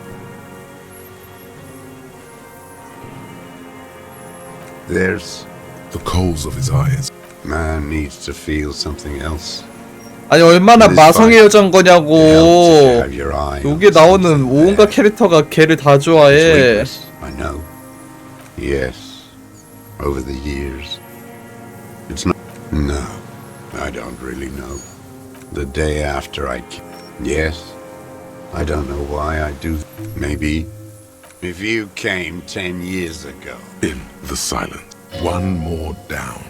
There's the coals of his eyes. Man needs to feel something else. 아니 얼마나 마성의 여잔 거냐고. 여기에 나오는 온갖 캐릭터가 걔를 다 좋아해. I know. Yes. Over the years. It's not. No. I don't really know. The day after I... Yes. I don't know why I do. Maybe. If you came 10 years ago. In the silence. One more down.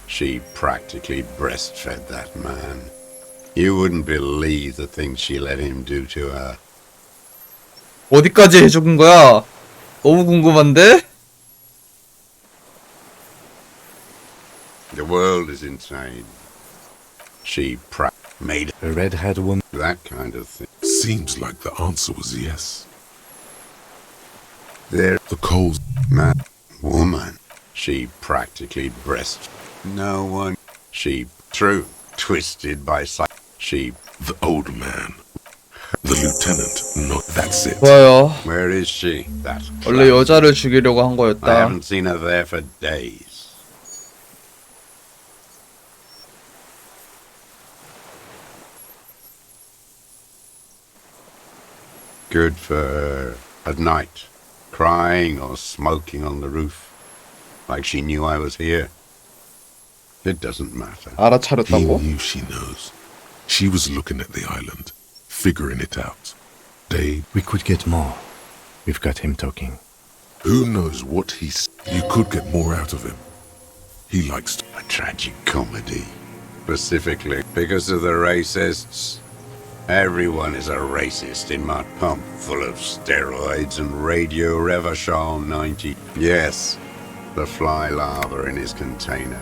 She practically breastfed that man. You wouldn't believe the things she let him do to her. 어디까지 해준 거야? 너무 궁금한데? The world is insane. She made A red-haired woman. that kind of thing. Seems like the answer was yes. There, The Coles man, woman. She practically breast. No one. She true twisted by sight. She the old man. The lieutenant. No, that's it. 좋아요. Where is she? That 원래 여자를 죽이려고 한 I 거였다. haven't seen her there for days. Good for her. At night, crying or smoking on the roof, like she knew I was here. It doesn't matter. He 알아차렸다고? knew she knows. She was looking at the island, figuring it out. We could get more. We've got him talking. Who knows what you could get more out of him. He likes A tragic comedy. Specifically because of the racists. Everyone is a racist in my pump full of steroids and Radio Revachol 90. Yes, the fly larva in his container.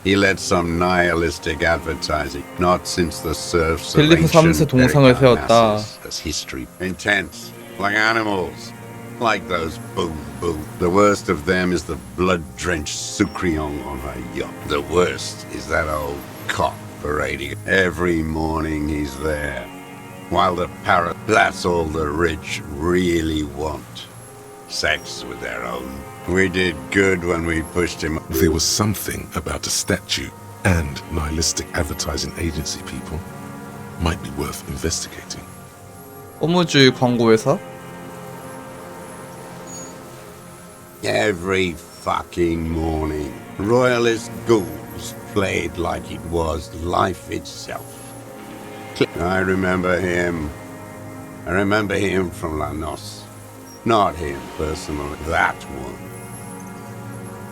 He led some nihilistic advertising, not since the serfs of 필리프 ancient 3세 동상을 세웠다. Pegasus as history. Intense, like animals, like those boom boom. The worst of them is the blood-drenched Sucrion on her yacht. The worst is that old cock parading. Every morning he's there. While the parrot, that's all the rich really want. Sex with their own. We did good when we pushed him. There was something about a statue and nihilistic advertising agency people. Might be worth investigating. 허무주의 광고회사? Every fucking morning, royalist ghouls played like it was life itself. I remember him. I remember him from La Noce. Not him personally, that one.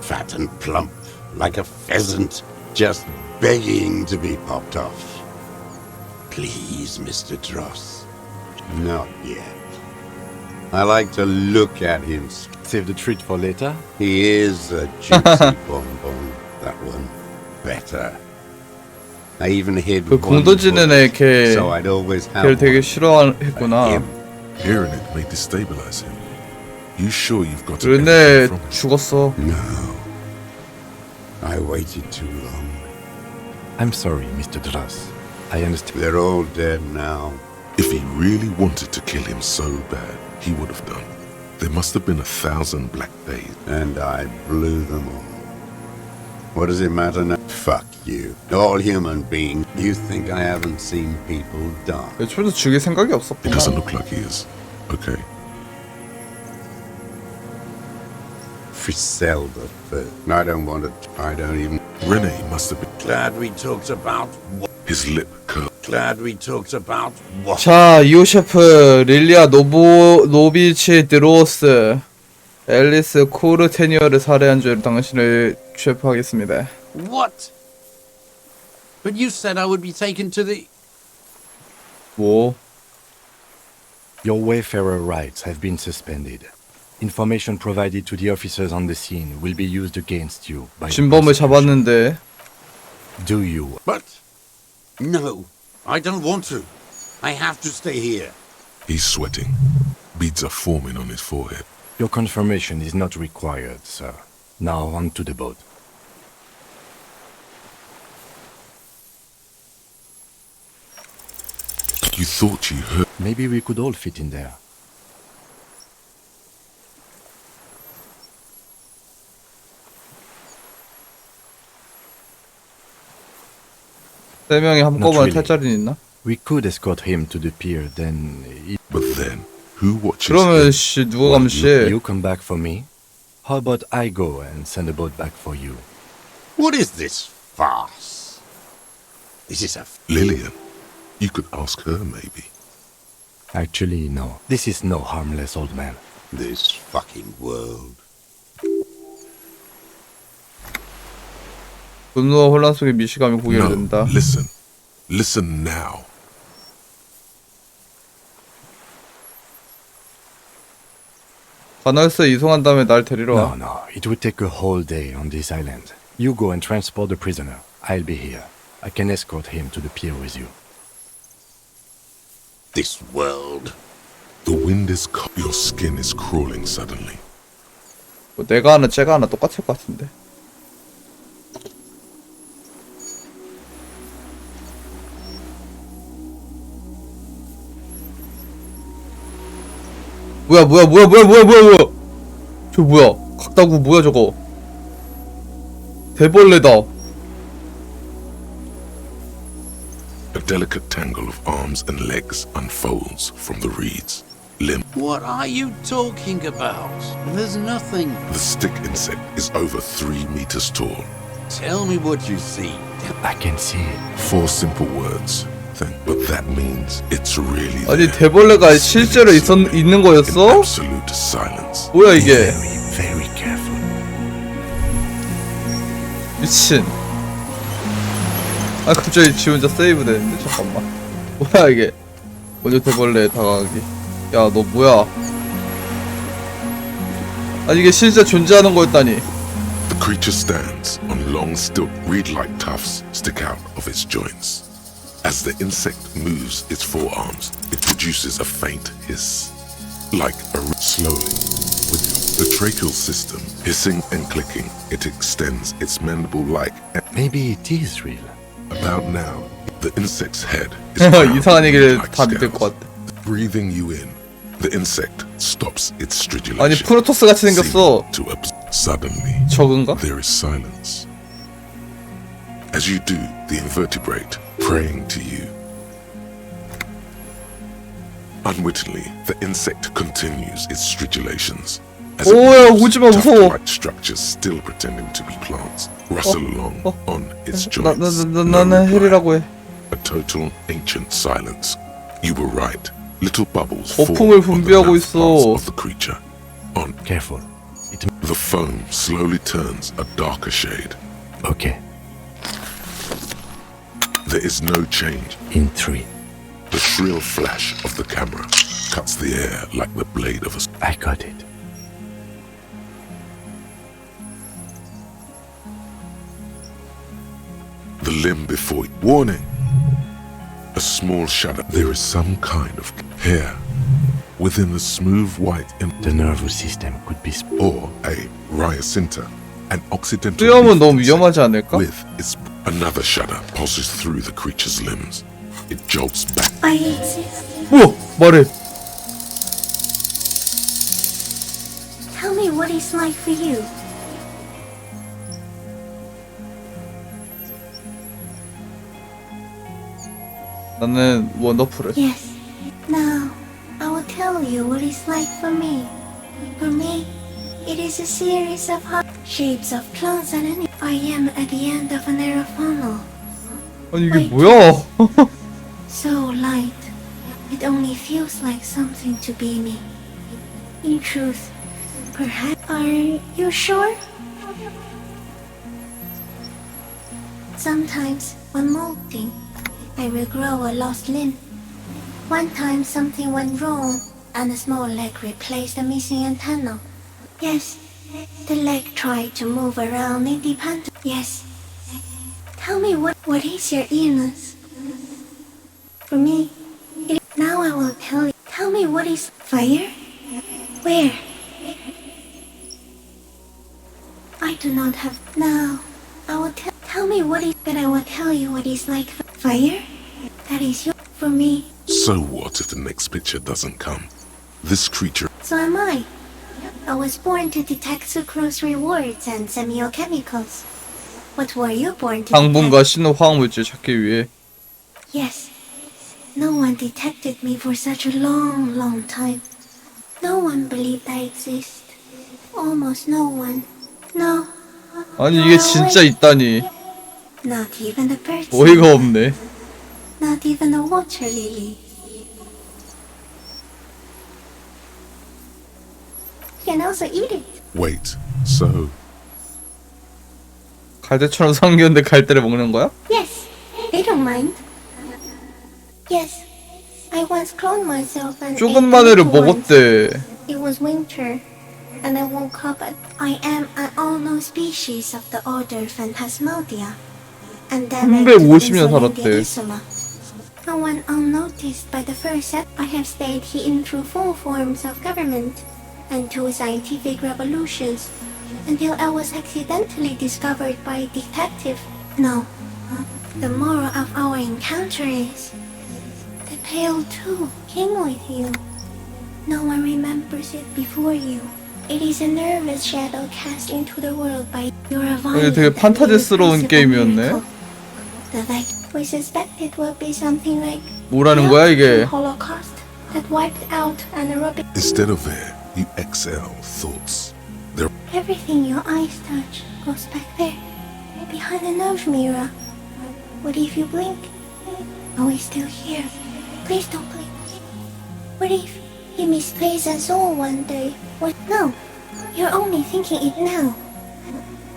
Fat and plump, like a pheasant, just begging to be popped off. Please, Mr. Dross. Not yet. I like to look at him. Save the treat for later. He is a juicy bonbon, that one. Better. I even hid 그 one 공도지는 애 bullet, 걔 so I'd always have 걔를 되게 one. 싫어했구나. Hearing it may destabilize him. You sure you've got 그런데 everything from him? 죽었어. No. I waited too long. I'm sorry, Mr. Dross. I understand. They're all dead now. If he really wanted to kill him so bad, he would have done. There must have been 1,000 black days. And I blew them all. What does it matter now? Fuck you. All human beings. You think I haven't seen people die? 애초에도 죽일 생각이 It 없었구나. doesn't look like he is. Okay. Friselda first. I don't want to. I don't even. Rene must have been. Glad we talked about what. His lip curled. Glad we talked about what. 자, 이호 셰프, 릴리아 노비치 드로스, 앨리스 코르테니어를 살해한 죄로 당신을 체포하겠습니다. What? But you said I would be taken to the... 뭐? Your wayfarer rights have been suspended. Information provided to the officers on the scene will be used against you by the 진범을 prosecution. 잡았는데 Do you? But... No, I don't want to. I have to stay here. He's sweating. Beads are forming on his forehead. Your confirmation is not required, sir. Now on to the boat. You thought you heard. Maybe we could all fit in there. 세 명이 Not 한꺼번에 탈 really. 자리는 있나? We could escort him to the pier, then... But then, who watches 그러면 him? 씨 누가 감시해? You come back for me? How about I go and send a boat back for you? What is this farce? This is a... Lillian. You could ask her, maybe. Actually, no. This is no harmless old man. This fucking world. 분노와 혼란 속에 미시감이 고개를 No, 든다. listen. Listen now. 가나스에 이송한 다음에 날 데리러 와. No, it would take a whole day on this island. You go and transport the prisoner. I'll be here. I can escort him to the pier with you. This world. The wind is cold. Your skin is crawling suddenly. 뭐 내가 하나 쟤가 하나 똑같을 것 같은데. 뭐야 저 뭐야 각다구 뭐야 저거 대벌레다. A delicate tangle of arms and legs unfolds from the reeds. What are you talking about? There's nothing. The stick insect is over 3 meters tall. Tell me what you see. I can see it. 4 simple words. But that means it's really 아니 대벌레가 실제로 있는 거였어? absolute silence. 뭐야 이게? Very careful. 미친. 아 갑자기 지 혼자 세이브 되는데 잠깐만. 뭐야 이게? 먼저 대벌레에 다가가기. 야 너 뭐야? 아니 이게 실제 존재하는 거였다니. The creature stands on long still reed-like tufts stick out of its joints. As the insect moves its forearms, it produces a faint hiss, like a slowly. With the tracheal system hissing and clicking, it extends its mandible-like. Maybe it is real. About now, the insect's head is 이상한 얘기를 다 믿을 것 같아. breathing you in. The insect stops its stridulation. 아니 프로토스 같이 생겼어. Suddenly, 적은가? there is silence. As you do, the invertebrate praying to you. Unwittingly, the insect continues its stridulations. As 오야 오지마 무서워. tuft-like structures still pretending to be plants rustle along on its joints. 나는 헬이라고 해. A total ancient silence. You were right. Little bubbles 거품을 fall on the 분비하고 mouth 있어. parts of the creature. On Careful. the foam slowly turns a darker shade. Okay. There is no change. In 3. The shrill flash of the camera cuts the air like the blade of a... I got it. The limb before you. Warning! A small shudder. There is some kind of hair within the smooth white... The nervous system could be... or a rhyocinta, an occidental... 수염은 너무 위험하지 않을까? with its... Another shudder pulses through the creature's limbs. It jolts back. I exist. 우와 말해. Tell me what it's like for you. 나는 원더풀을. Yes. Now, I will tell you what it's like for me. For me, it is a series of shapes of plants and animals. I am at the end of a narrow funnel. 아니 이게 뭐야? So light, it only feels like something to be me. In truth, perhaps. Are you sure? Sometimes, when molting, I will grow a lost limb. One time something went wrong, and a small leg replaced a missing antenna. Yes, the leg tried to move around independently. Yes. Tell me what is your illness? For me, now I will tell you. Tell me what is fire? Where? I do not have. Now, I will tell me what is. But I will tell you what is like fire. That is your. For me. So what if the next picture doesn't come? This creature... So am I. I was born to detect sucrose rewards and semiochemicals. What were you born to 당분과 신호 화학물질 찾기 위해. Yes. No one detected me for such a long time. No one believed I exist. Almost no one. No. 아니 이게 진짜 있다니. Not even the birds. 어이가 없네. Not even the water lily. You can also eat it. Wait, so... 갈대처럼 생겼는데 갈대를 먹는 거야? Yes, they don't mind. Yes, I once cloned myself and 조금 ate 만에를 little ones. 먹었대. It was winter, and I woke up and I am an unknown species of the order Phantasmadia. And then I took 350년 insulin 살았대. Isola. No one unnoticed by the first set, I have stayed hidden through 4 forms of government and 2 scientific revolutions until I was accidentally discovered by a detective. No, the moral of our encounter is the Pale too came with you. No one remembers it before you. It is a nervous shadow cast into the world by your 이게 되게 판타지스러운 게임이었네. The like we suspect it will be something like 뭐라는 거야 이게? Holocaust that wiped out anaerobic. Instead of air, you exhale thoughts. There Everything your eyes touch goes back there, behind the nose mirror. What if you blink? Oh, it's still here. Please don't blink. What if you misplace us all one day? What? No, you're only thinking it now.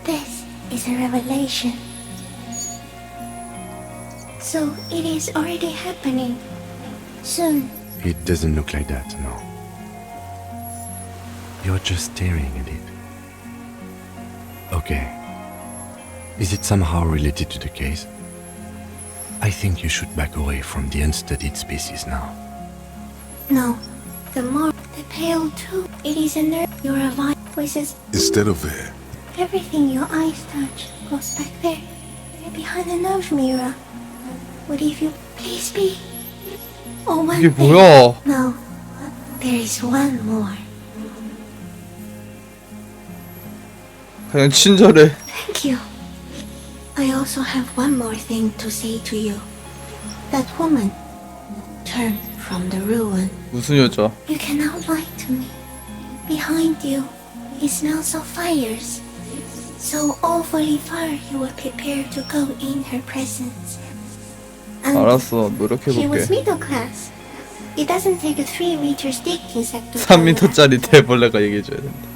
This is a revelation. So it is already happening. Soon. It doesn't look like that, no. You're just staring at it. Okay. Is it somehow related to the case? I think you should back away from the unstudied species now. No, the more the pale too. It is a nerve. You're a voices. instead of air, Everything your eyes touch goes back there, behind the nose mirror. What if you please be? Oh, one 이게 thing. 뭐야? No, there is one more. 그냥 친절해. Thank you. I also have one more thing to say to you. That woman turned from the ruin. 무슨 여자? You cannot lie to me. Behind you, it smells of fires. So awfully far you were prepared to go in her presence. And 알았어, she was 노력해볼게. middle class. It doesn't take a 3-meter stick insect to 3m짜리 대벌레가 얘기해줘야 된다.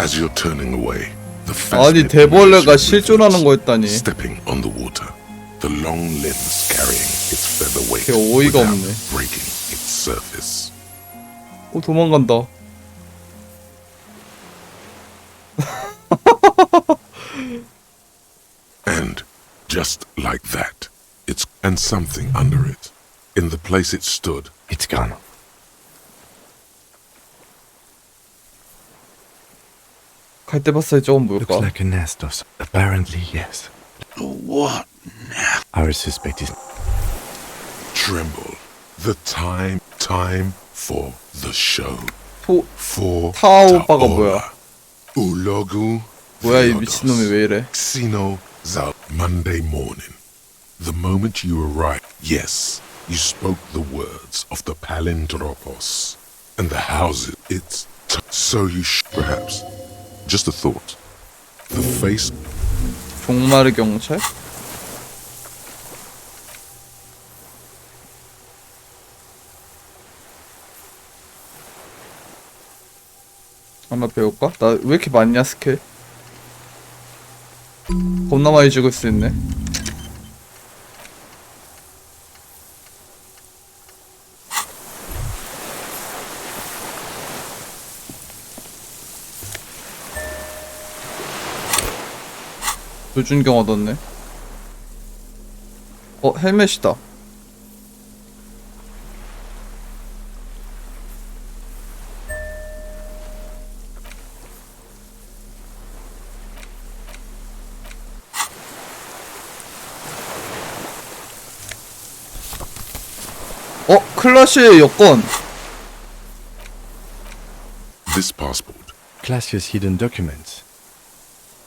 as you're turning away, the 아니 fascinating 대벌레가 image 실존하는 거였다니. stepping on the water, the long limbs carrying its feather weight 걔 어이가 without 없네. breaking its surface. 오 도망간다. And just like that, it's and something under it, in the place it stood. It's gone. 갈 때 봤어요. 저건 Looks 뭘까? like a nest of... Apparently, yes. What now? Our suspect is... Tremble. The time for the show. For 타오빠가 뭐야? Ulogu. 뭐야 이 미친놈이 왜 이래? Xeno Zal. Monday morning. The moment you arrived, yes, you spoke the words of the Palindropos and the houses. So you perhaps. Just a thought. The face. 종마르 경찰? 하나 배울까? 나 왜 이렇게 많냐 스킬? 겁나 많이 죽을 수 있네. 조준경 얻었네. 헬멧이다. 클라시의 여권. This passport. Classia's hidden documents.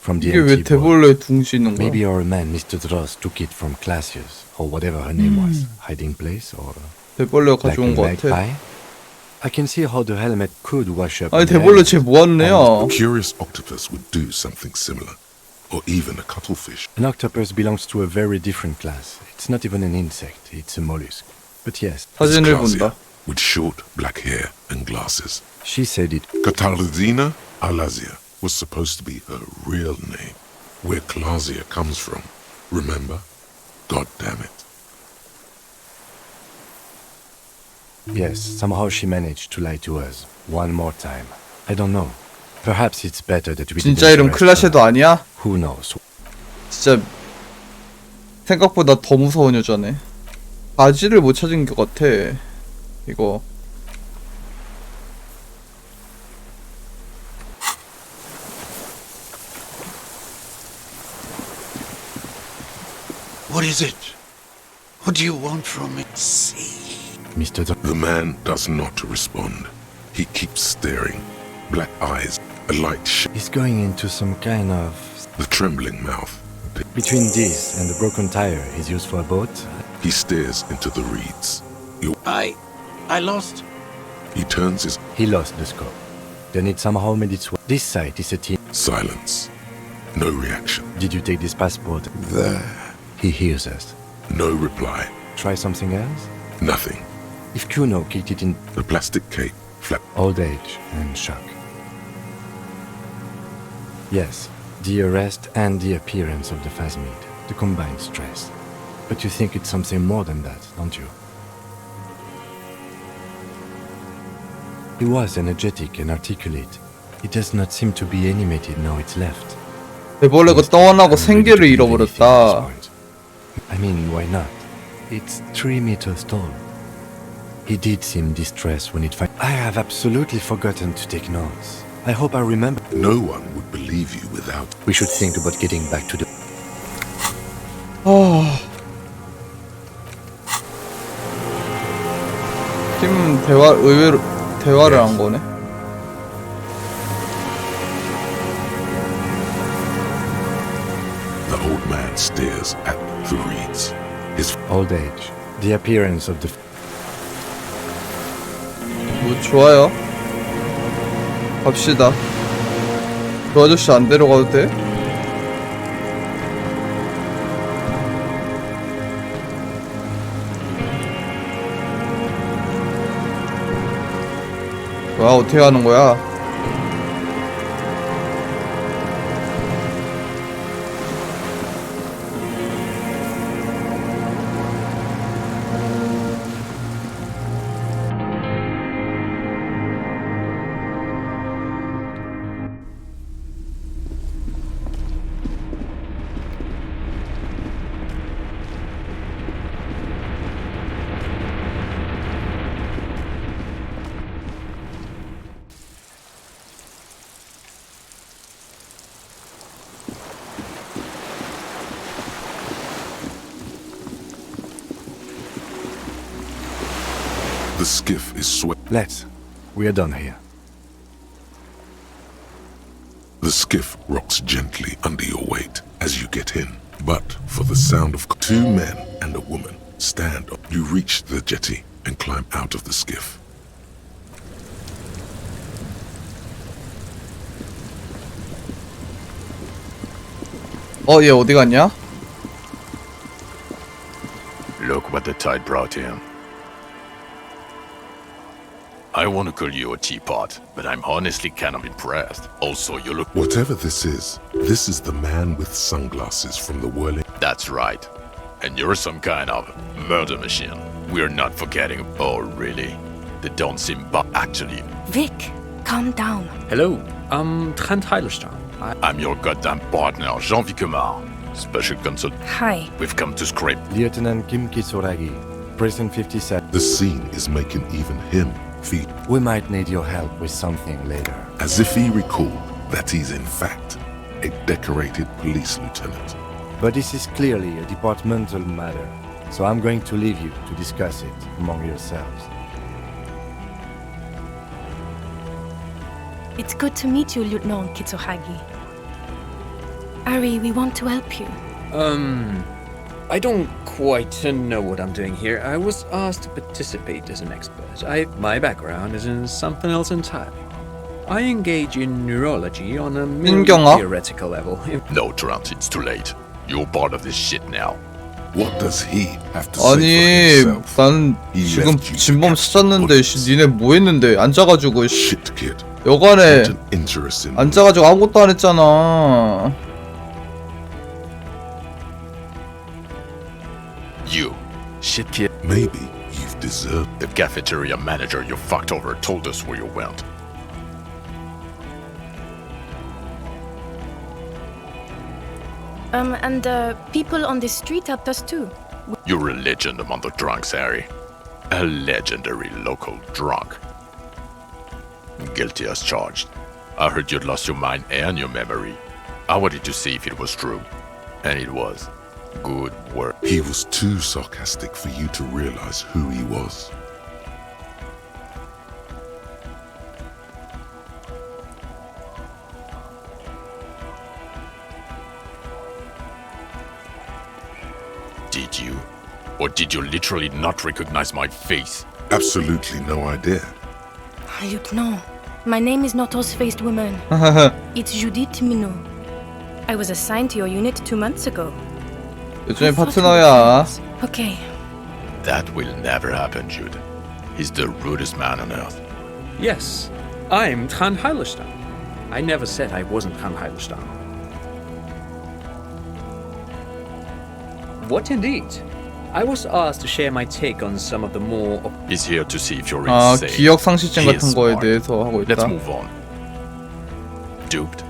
From the 이게 왜 empty vault. 대벌레 둥시 있는 거야? Maybe our man, Mr. Dross, took it from Classia's, or whatever her name was. Hiding place, or... 대벌레가 like 가져온 a 거 같아. magpie? I can see how the helmet could wash up. 아니 in the 대벌레 elements. 쟤 뭐하는 애야? A curious octopus would do something similar, or even a cuttlefish. An octopus belongs to a very different class. It's not even an insect, it's a mollusk. But yes, 사진을 It's 본다. with short black hair and glasses. she said it. Katarzyna Alazia was supposed to be her real name, where Klasia comes from. Remember? God damn it. Yes, somehow she managed to lie to us. One more time. I don't know. Perhaps it's better that we 진짜 didn't 이름 arrest 클라셰도 her. 아니야? Who knows? 진짜 생각보다 더 무서운 여자네. 바지를 못 찾은 것 같아. 이거. What is it? What do you want from me? See. Mr. The man does not respond. He keeps staring. Black eyes, a light He's going into some kind of... the trembling mouth. Between this and the broken tire he's used for a boat. He stares into the reeds. I lost. He turns his... He lost the scope. Then it somehow made its way. This site is a team. Silence. No reaction. Did you take this passport? There. He hears us. No reply. Try something else? Nothing. If Kuno kicked it in... The plastic cape flapped. Old age and shock. Yes, the arrest and the appearance of the Phasmid. The combined stress. But you think it's something more than that, don't you? He was energetic and articulate. It does not seem to be animated now it's left. 대벌레가 떠나고 생기를 잃어버렸다. I mean, why not? It's 3 meters tall. He did seem distressed when it I have absolutely forgotten to take notes. I hope I remember. No one would believe you without... We should think about getting back to the... 팀 의외로 대화를 한 거네. The old man stares at the reeds. His old age. The appearance of the... 뭐 좋아요. 갑시다. 그 아저씨 안 데려가도 돼? 뭐야, 어떻게 하는 거야? The skiff is Let's. We are done here. The skiff rocks gently under your weight as you get in. But for the sound of 2 men and a woman stand up, you reach the jetty and climb out of the skiff. 얘 어디 갔냐? Look what the tide brought him. I want to call you a teapot, but I'm honestly kind of impressed. Also, you look... Whatever this is the man with sunglasses from the whirling... That's right. And you're some kind of murder machine. We're not forgetting... Oh, really? They don't seem... Actually... Vic, calm down. Hello, I'm Trent Heilerstein. I'm your goddamn partner, Jean-Vic Kumar. Special consult... Hi. We've come to scrape... Lieutenant Kim Kitsuragi, Prison 57. The scene is making even him feel... We might need your help with something later. As if he recalled that he's in fact a decorated police lieutenant. But this is clearly a departmental matter, so I'm going to leave you to discuss it among yourselves. It's good to meet you, Lieutenant Kitsuhagi. Ari, we want to help you. I don't quite know what I'm doing here. I was asked to participate as an expert. My background is in something else entirely. I engage in neurology on a merely theoretical level. No, Trent, it's too late. You're part of this shit now. What does he have to 아니, say for himself? 난 지금 진범 찾았는데 니네 뭐 했는데 앉아가지고 Shit, kid. 여간에 What an interesting... 앉아가지고 아무것도 안 했잖아. You, shit kid. Maybe you've deserve. The cafeteria manager you fucked over told us where you went. And people on the street helped us too. You're a legend among the drunks, Harry. A legendary local drunk. Guilty as charged. I heard you'd lost your mind and your memory. I wanted to see if it was true. And it was. Good work. He was too sarcastic for you to realize who he was. Did you? Or did you literally not recognize my face? Absolutely no idea. Lieutenant, my name is not Horse-Faced Woman. It's Judith Minot. I was assigned to your unit 2 months ago. 요즘에 파트너야. Okay. That will never happen, Jude. He's the rudest man on earth. Yes, I'm Khan Heilerstein. I never said I wasn't Khan Heilerstein. What indeed? I was asked to share my take on some of the more... He's here to see if you're 아, insane. 기억 상실증 He 같은 is 거에 smart. 대해서 하고 Let's 있다. move on. Duped?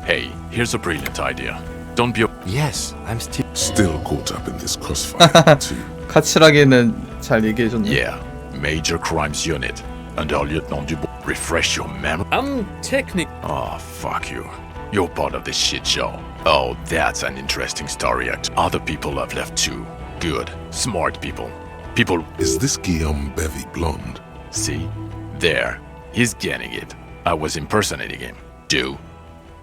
Hey, here's a brilliant idea. Don't be a... Yes, I'm still caught up in this crossfire too. 카츠라기는 잘 얘기해줬네. Yeah, Major Crimes Unit. Under Lieutenant Dubois. Refresh your memory. I'm technical. Oh, fuck you. You're part of this shit show. Oh, that's an interesting story act. Other people have left too. Good, smart people. People... Is this Guillaume Bevy blonde? See? There. He's getting it. I was impersonating him. Do?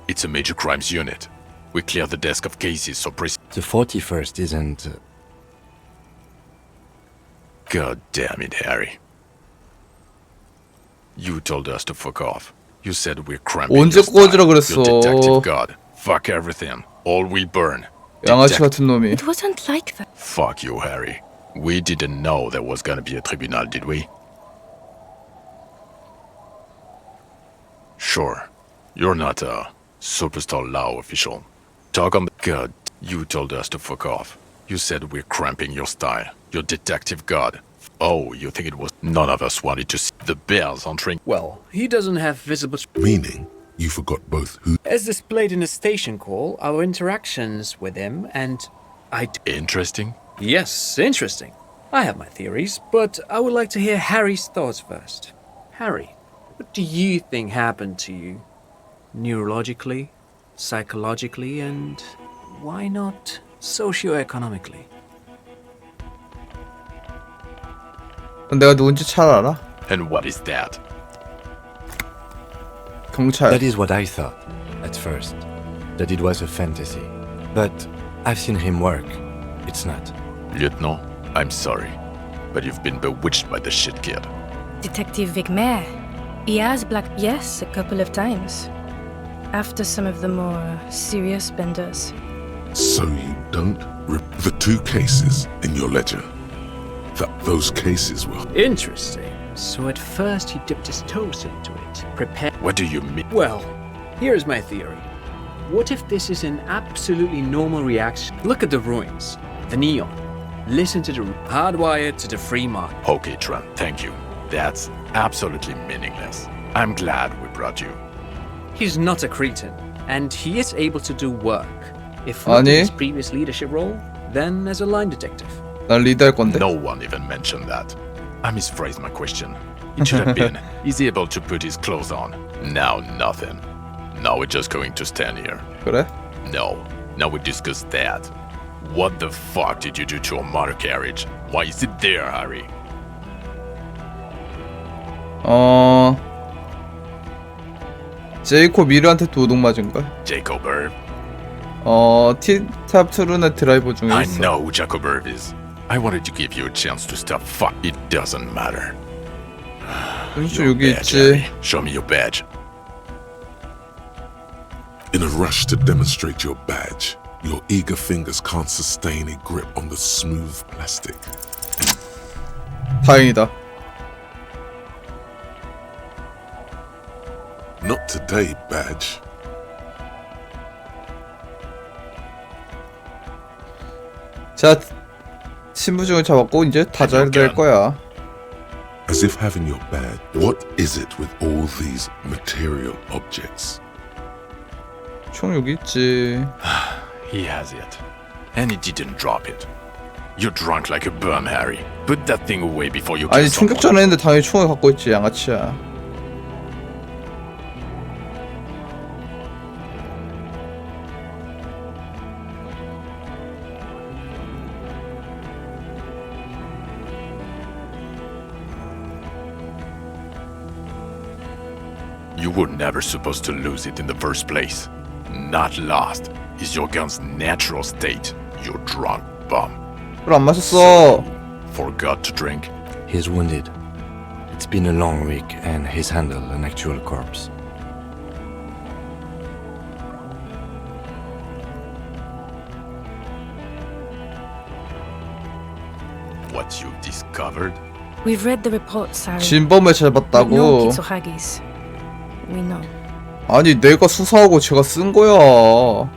It's a Major Crimes Unit. We clear the desk of cases so The 41st isn't... God damn it, Harry. You told us to fuck off. You said we're cramping 언제 your style. 꺼지라 그랬어. You're detective god. Fuck everything. All will burn. 양아치 같은 놈이. It wasn't like that. Fuck you, Harry. We didn't know there was gonna be a tribunal, did we? Sure. You're not a superstar law official. Talk on the... God, you told us to fuck off. You said we're cramping your style. You're detective god. Oh, you think it was... None of us wanted to see the bears entering... Well, he doesn't have visible... Meaning, you forgot both who... As displayed in the station call, our interactions with him and... Interesting? Yes, interesting. I have my theories, but I would like to hear Harry's thoughts first. Harry, what do you think happened to you? Neurologically, psychologically, and why not socioeconomically? 내가 누군지 잘 알아. And what is that? 경찰. That is what I thought, at first. That it was a fantasy. But I've seen him work. It's not. Lieutenant, I'm sorry, but you've been bewitched by the shit kid. Detective Vicmer. He has yes, a couple of times. After some of the more serious benders. So you don't... The 2 cases in your ledger. Those cases were... Interesting. So at first he dipped his toes into it. Prepare... What do you mean? Well, here's my theory. What if this is an absolutely normal reaction? Look at the ruins, the neon. Listen to the hardwired to the free market. Okay, Trent, thank you. That's absolutely meaningless. I'm glad we brought you. He's not a cretin, and he is able to do work. If not in his previous leadership role, then as a line detective. 난 리드할 건데. No one even mentioned that. I misphrased my question. It should have been, is he able to put his clothes on? Now nothing. Now we're just going to stand here. 그래? No. Now we discuss that. What the fuck did you do to a motor carriage? Why is it there, Harry? 제이코 미르한테 도둑 맞은걸? Jacob Irv? 티탑 트루넷 드라이버 중에 I 있어. know who Jacob Irv is. I wanted to give you a chance to stop. Fuck, it doesn't matter. 은수 Your 여기 badge, 있지. Harry. Show me your badge. In a rush to demonstrate your badge, your eager fingers can't sustain a grip on the smooth plastic. 다행이다. Not today, badge. 자, 신분증을 잡았고 이제 다 잘 될 거야. as if having your badge. What is it with all these material objects? 총 여기 있지. He has it. And he didn't drop it. You're drunk like a bum, Harry. Put that thing away before you kill 아니 someone. 총격전 했는데 당연히 총을 갖고 있지 양아치야. You were never supposed to lose it in the first place. Not lost. Is your gun's natural state. You drunk bum. 술 안 마셨어. Forgot to drink? He's wounded. It's been a long week and he's handled an actual corpse. What you discovered? We've read the report, Sarah. 진범을 No 잡았다고. Kitsuhagis. We know. 아니 내가 수사하고 제가 쓴 거야.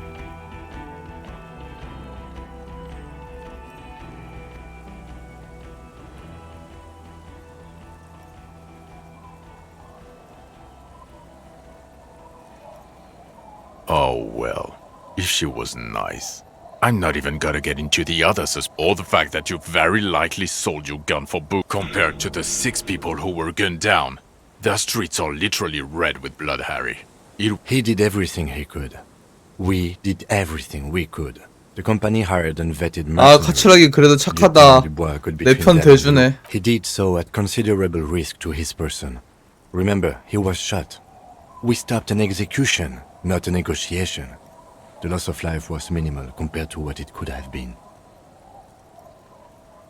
Oh well, if she was nice. I'm not even gonna get into the others or the fact that you very likely sold your gun for book compared to the 6 people who were gunned down. The streets are literally red with blood, Harry. He did everything he could. We did everything we could. The company hired and vetted 아 mercenaries. 카츠라기 그래도 착하다. 내 편 대주네. He did so at considerable risk to his person. Remember, he was shot. We stopped an execution, not a negotiation. The loss of life was minimal compared to what it could have been.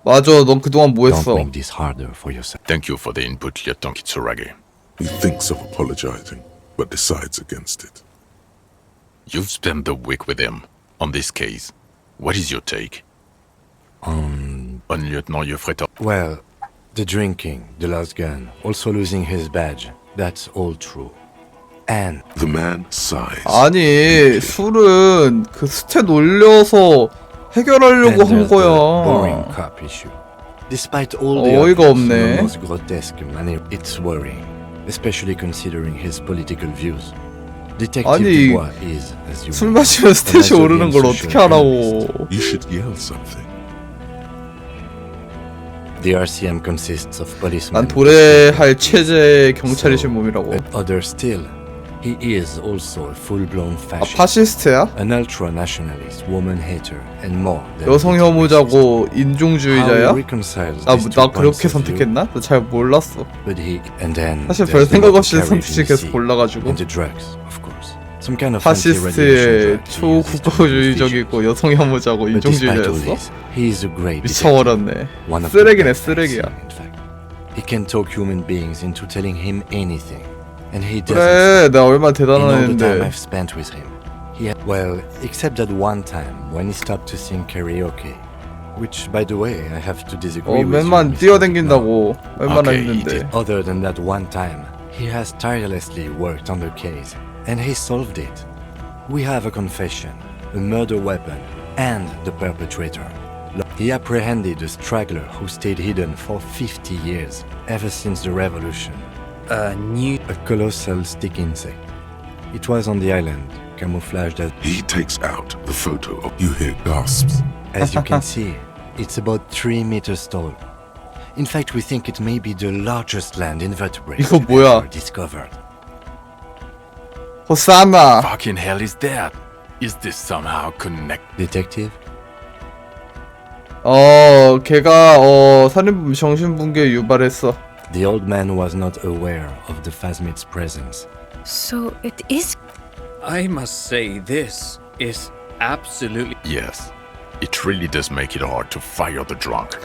맞아, 넌 그동안 뭐 했어? Don't make this harder for yourself. Thank you for the input, Lieutenant Kitsuragi. He thinks of apologizing, but decides against it. You've spent the week with him on this case. What is your take? On Lieutenant Yofreta? Well, the drinking, the lost gun, also losing his badge, that's all true. And the man sighs. 아니 술은 그 스탯 올려서 해결하려고 한 거야. Boring cop issue. Despite all the 어이가 obvious, 없네. almost grotesque manner, it's worrying, especially considering his political views. Detective 아니 Dubois is, as you 술 know, 마시면 an 스탯이 오르는 걸 Algerian 어떻게 하라고? You should yell something. The RCM consists of policemen. 난 도래할 체제의 경찰이신 몸이라고. But other still, he is also a full-blown 아 fascist. 파시스트야? An ultra-nationalist, woman-hater, and more. 여성 혐오자고 인종주의자야? How reconciles 나 these two 그렇게 points of view? 선택했나? 나 잘 몰랐어. But he and then 사실 there's 별 the 생각 없이 carriage in 선택지 the 계속 sea, 골라가지고. and the drugs, of course. Some kind of anti-radiation 파시스트의 drug he uses to 초국가주의적이고 여성 혐오자고 But despite all 인종주의자였어? this, he is a great 미쳐버렸네. detective. One of the 쓰레기네 best I've 쓰레기야. seen, in fact. He can talk human beings into telling him anything, and he doesn't. 그래 내가 얼마나 In all the time 대단했는데. I've spent with him, well, except that one time when he stopped to sing karaoke, which, by the way, I have to disagree with you, 맨만 Mr. 뛰어댕긴다고 얼마나 Okay, 힘든데. Other than that one time, he has tirelessly worked on the case, and he solved it. We have a confession, a murder weapon, and the perpetrator. He apprehended a straggler who stayed hidden for 50 years, ever since the revolution. A colossal stick insect. It was on the island, camouflaged as... He takes out the photo of you hear gasps. As you can see, it's about 3 meters tall. In fact, we think it may be the largest land invertebrate 이거 뭐야? ever discovered. 호사마. Fucking hell is that? Is this somehow connected? Detective? 걔가 살인범 정신붕괴 유발했어. The old man was not aware of the phasmid's presence. So it is. I must say, this is absolutely. Yes. It really does make it hard to fire the drunk.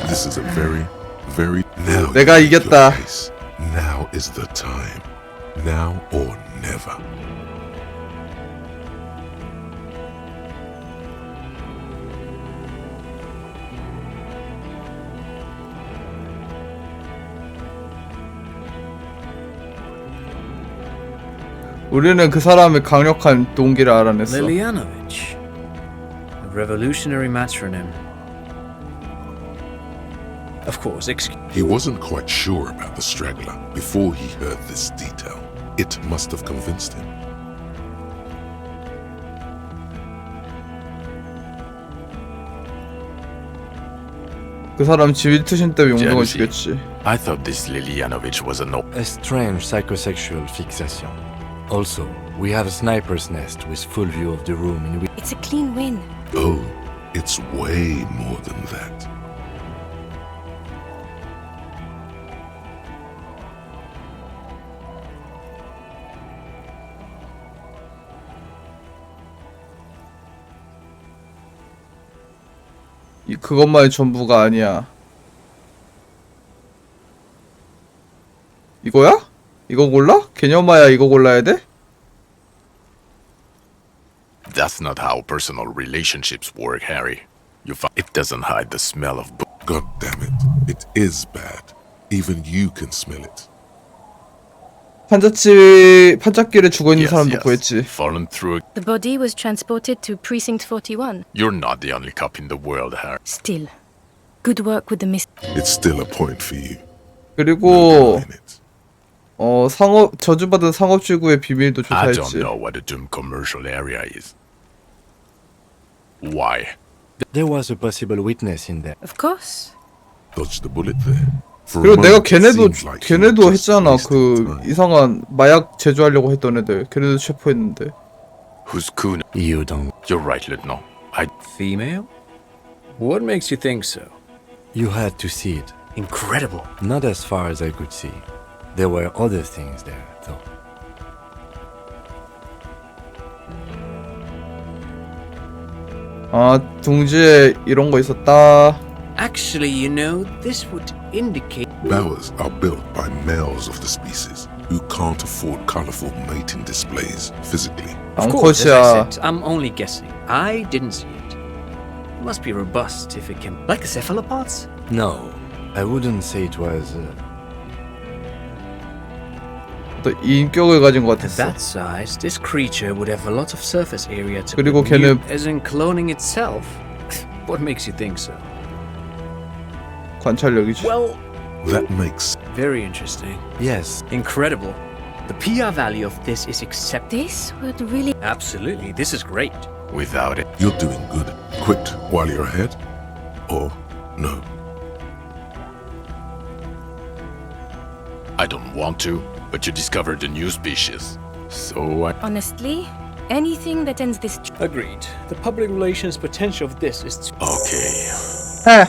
This is a very, very... Now 내가 you make 이겼다. your case. Now is the time. Now or never. 우리는 그 사람의 강력한 동기를 알아냈어. Lilianovich. A revolutionary matronym. Of course, He wasn't quite sure about the straggler before he heard this detail. It must have convinced him. 그 사람 질투심 때문에 용병을 주겠지. I thought this Lilianovich was a strange psychosexual fixation. Also, we have a sniper's nest with full view of the room in which... It's a clean win. Oh, it's way more than that. 그것만이 전부가 아니야. 이거야? 이거 골라? 개념아야 이거 골라야 돼? That's not how personal relationships work, Harry. It doesn't hide the smell of God damn it. It is bad. Even you can smell it. 판잣길에 죽어있는 사람도 구했지. Fallen through. The body was transported to Precinct 41. You're not the only cop in the world, Harry. Still, good work with the It's still a point for you. 그리고 저주받은 상업지구의 비밀도 I 조사했지. don't know what a doomed commercial area is. Why? There was a possible witness in there. Of course. Dodged the bullet there. 그리고 내가 걔네도 했잖아. 그 이상한 마약 제조하려고 했던 애들. 걔네도 체포했는데. Who's Kuna? You don't. You're right, Lieutenant. Female? What makes you think so? You had to see it. Incredible. Not as far as I could see. There were other things there, though. 아, 둥지에 이런 거 있었다. Actually, you know, this would indicate... Bowers are built by males of the species who can't afford colorful mating displays physically. Of course, as I said, I'm only guessing. I didn't see it. It must be robust if it can... Like the cephalopods? No, I wouldn't say it was... 또 인격을 가진 것 At 같았어. that size, this creature would have a lot of surface area to 그리고 mute, 걔는 as in cloning itself. What makes you think so? 관찰력이지. Well, that makes very interesting. Yes. Incredible. The PR value of this is This would really... Absolutely, this is great. Without it. You're doing good. Quit while you're ahead, or no. I don't want to, but you discovered a new species. So Honestly, anything that ends this... Agreed. The public relations potential of this is... Okay.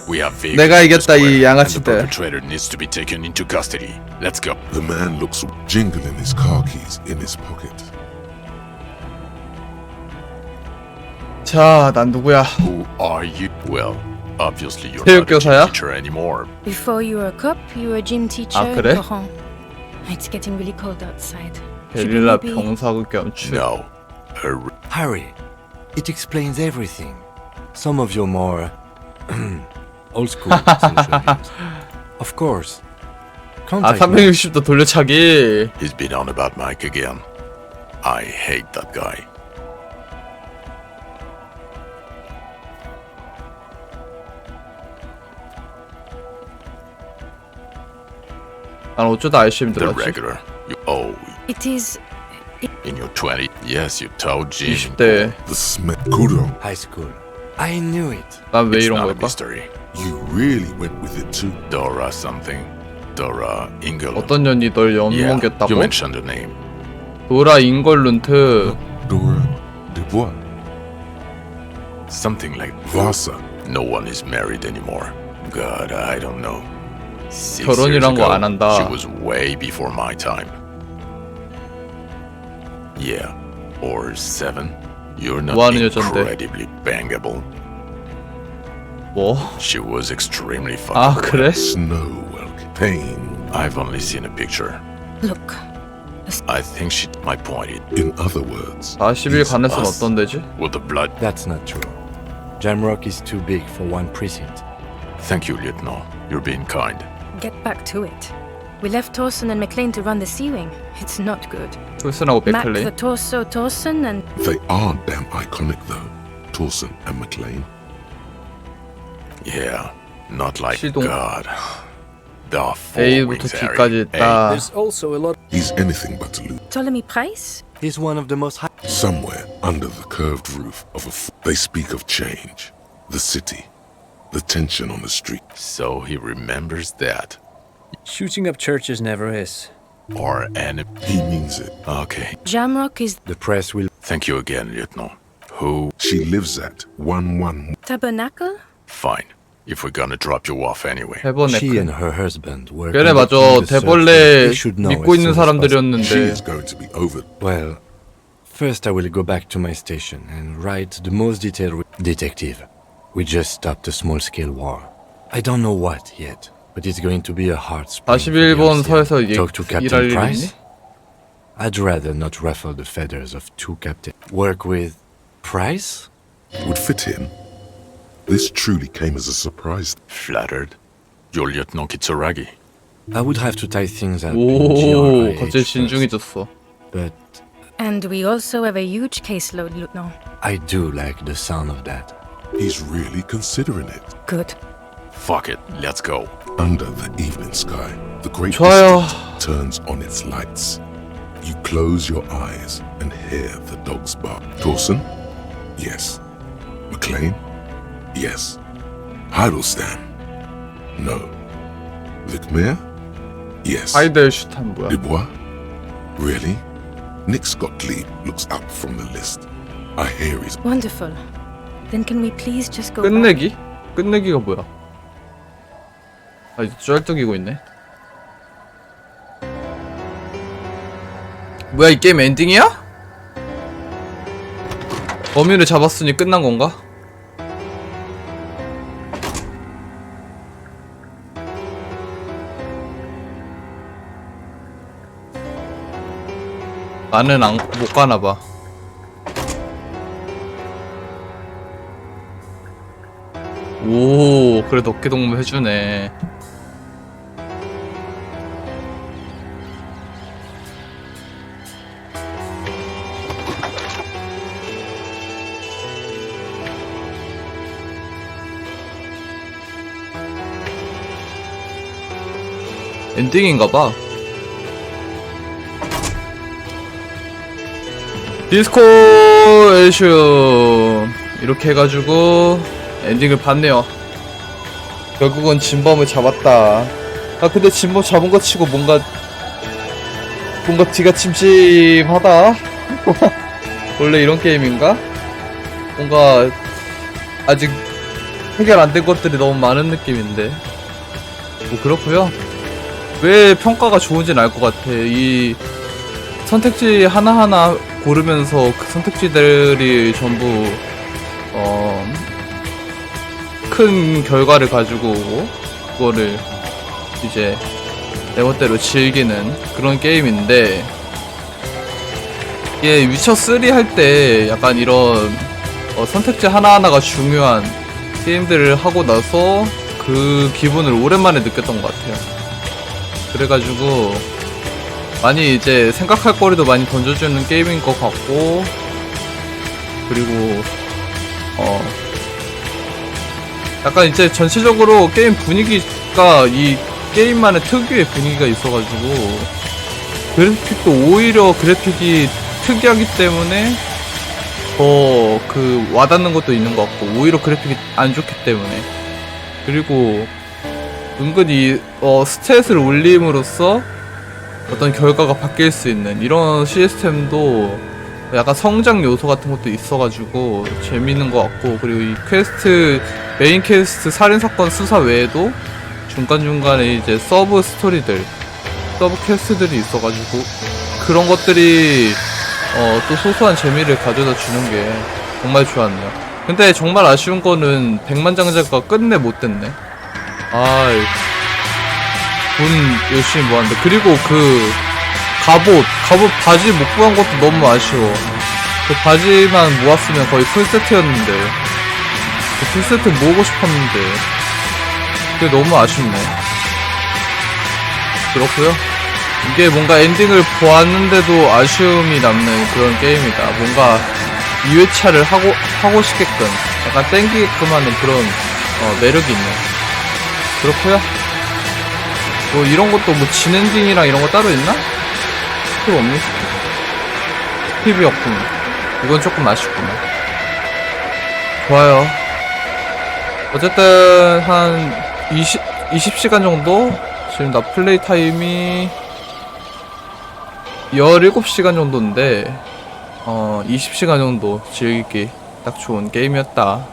We have 내가 이겼다 이 and the 양아치들. perpetrator needs to be taken into custody. Let's go. The man looks jingling his car keys in his pocket. 자, 난 누구야? Who are you? Well, obviously you're 체육 not a gym 교사야? teacher anymore. Before you were a cop, you were a gym teacher 아, in 그래? Coron. It's getting really cold outside. 게릴라 Should we maybe- 병사극 겸출. No. Harry, it explains everything. Some of your more old school social views. Of course. 아, Contact me. 360도 돌려차기. He's been on about Mike again. I hate that guy. 난 어쩌다 알심이 The 들었지. regular. Oh, It is... in your 20s. Yes, you told Jim. 20대. The Smith Kudo. High school. I knew it. 난 왜 It's 이런 not a 걸까? mystery. You really went with it too. Dora something. Dora Ingel. 어떤 년이 널 Yeah, 연못겼다고? you mentioned the name. 도라 인걸룬트. Dora Dubois. Something like Vasa. no one is married anymore. God, I don't know. 6 결혼이란 years 거 ago, 안 한다. she was way before my time. Yeah, or 7. You're not 뭐 하는 여잔데? incredibly bangable. 뭐? She was extremely 아, fuckable. 그래? Snow pain. I've only seen a picture. Look. I think she. My point is, In other words, 40일 가능성 us. 어떤 데지? with the blood. That's not true. Jamrock is too big for one precinct. Thank you, Lieutenant. You're being kind. Get back to it. We left Torson and McLean to run the Sea Wing. It's not good. 톨슨하고 Mac the 맥클레인. torso Torson and... they are damn iconic though. Torson and McLean. Yeah, Not like 시동. God. The A부터 four-wings, Harry. D까지 있다. There's also a lot. He's anything but a loser. Ptolemy Price? He's one of the most high. Somewhere under the curved roof of a they speak of change, the city, the tension on the street. So he remembers that. Shooting up churches never is. Or an... He means it. Okay. Jamrock is The press will. Thank you again, Lieutenant. Who? She lives at 111. Tabernacle? Fine. If we're gonna drop you off anyway. She and 대번에 her husband were. 그래 맞아. conducting the search. 대벌레 They should know 믿고 as 있는 soon as possible. 사람들이었는데 She is going to be over. Well, first I will go back to my station and write the most detailed. Detective, we just stopped a small-scale war. I don't know what yet, but it's going to be a hard spring. 41번 서에서 Talk to 일할 Captain 일 Price. 있니? I'd rather not ruffle the feathers of two captains. Work with Price? Would fit him. This truly came as a surprise. Flattered. You're Lieutenant Kitsuragi. I would have to tie things up. 오, in GRIH 갑자기 first, 진중해졌어. but And we also have a huge caseload, Lieutenant. I do like the sound of that. He's really considering it. Good. Fuck it. Let's go. Under the evening sky, the great 좋아요. district turns on its lights. You close your eyes and hear the dogs bark. Dawson? Yes. McLean? Yes. Hiddleston? No. Vicmere? Yes. 하이델슈탄 뭐야? Dubois? Really? Nick Scott-Lee looks up from the list. I hear he's... Wonderful. Then can we please just go back? 끝내기? 끝내기가 뭐야? 아 이제 쩔뚝이고 있네. 뭐야 이 게임 엔딩이야? 범인을 잡았으니 끝난 건가? 나는 못 가나봐. 오, 그래도 어깨동무 해주네. 엔딩인가봐. 디스코 엘리시움 이렇게 해가지고 엔딩을 봤네요. 결국은 진범을 잡았다. 아 근데 진범 잡은 거 치고 뭔가 뒤가 침침하다. 원래 이런 게임인가? 뭔가 아직 해결 안 된 것들이 너무 많은 느낌인데 뭐 그렇고요. 왜 평가가 좋은지는 알 것 같아. 이 선택지 하나하나 고르면서 그 선택지들이 전부 큰 결과를 가지고 오고 그거를 이제 내 멋대로 즐기는 그런 게임인데 이게 위쳐3 할 때 약간 이런 선택지 하나하나가 중요한 게임들을 하고 나서 그 기분을 오랜만에 느꼈던 것 같아요. 그래가지고 많이 이제 생각할 거리도 많이 던져주는 게임인 것 같고 그리고 약간 이제 전체적으로 게임 분위기가 이 게임만의 특유의 분위기가 있어가지고 그래픽도 오히려 그래픽이 특이하기 때문에 더 그 와닿는 것도 있는 것 같고 오히려 그래픽이 안 좋기 때문에 그리고 은근히 스탯을 올림으로써 어떤 결과가 바뀔 수 있는 이런 시스템도 약간 성장 요소 같은 것도 있어가지고 재밌는 것 같고 그리고 이 퀘스트 메인 퀘스트 살인사건 수사 외에도 중간중간에 이제 서브 스토리들 서브 퀘스트들이 있어가지고 그런 것들이 또 소소한 재미를 가져다 주는 게 정말 좋았네요. 근데 정말 아쉬운 거는 백만장자가 끝내 못 됐네. 아이 돈 열심히 모았는데 그리고 그 갑옷 바지 못 구한 것도 너무 아쉬워. 그 바지만 모았으면 거의 풀세트였는데 그 풀세트 모으고 싶었는데 그게 너무 아쉽네. 그렇고요. 이게 뭔가 엔딩을 보았는데도 아쉬움이 남는 그런 게임이다. 뭔가 2회차를 하고 싶게끔 약간 땡기게끔 하는 그런 매력이 있네. 그렇고요. 뭐 이런 것도 뭐 진엔딩이랑 이런 거 따로 있나? 필요 없는 팁이었군. 이건 조금 아쉽구나. 좋아요. 어쨌든 한 20시간 정도? 지금 나 플레이 타임이 17시간 정도인데 20시간 정도 즐기기 딱 좋은 게임이었다.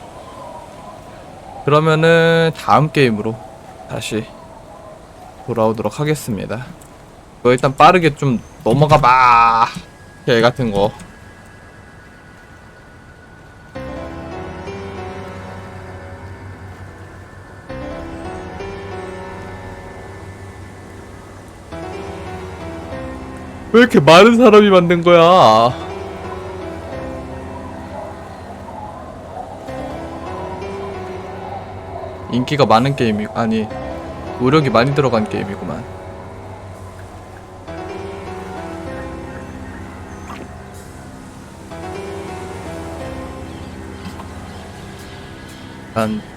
그러면은 다음 게임으로 다시 돌아오도록 하겠습니다. 이거 일단 빠르게 좀 넘어가봐. 개 같은 거. 왜 이렇게 많은 사람이 만든 거야? 인기가 많은 게임이 아니 노력이 많이 들어간 게임이구만.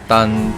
딴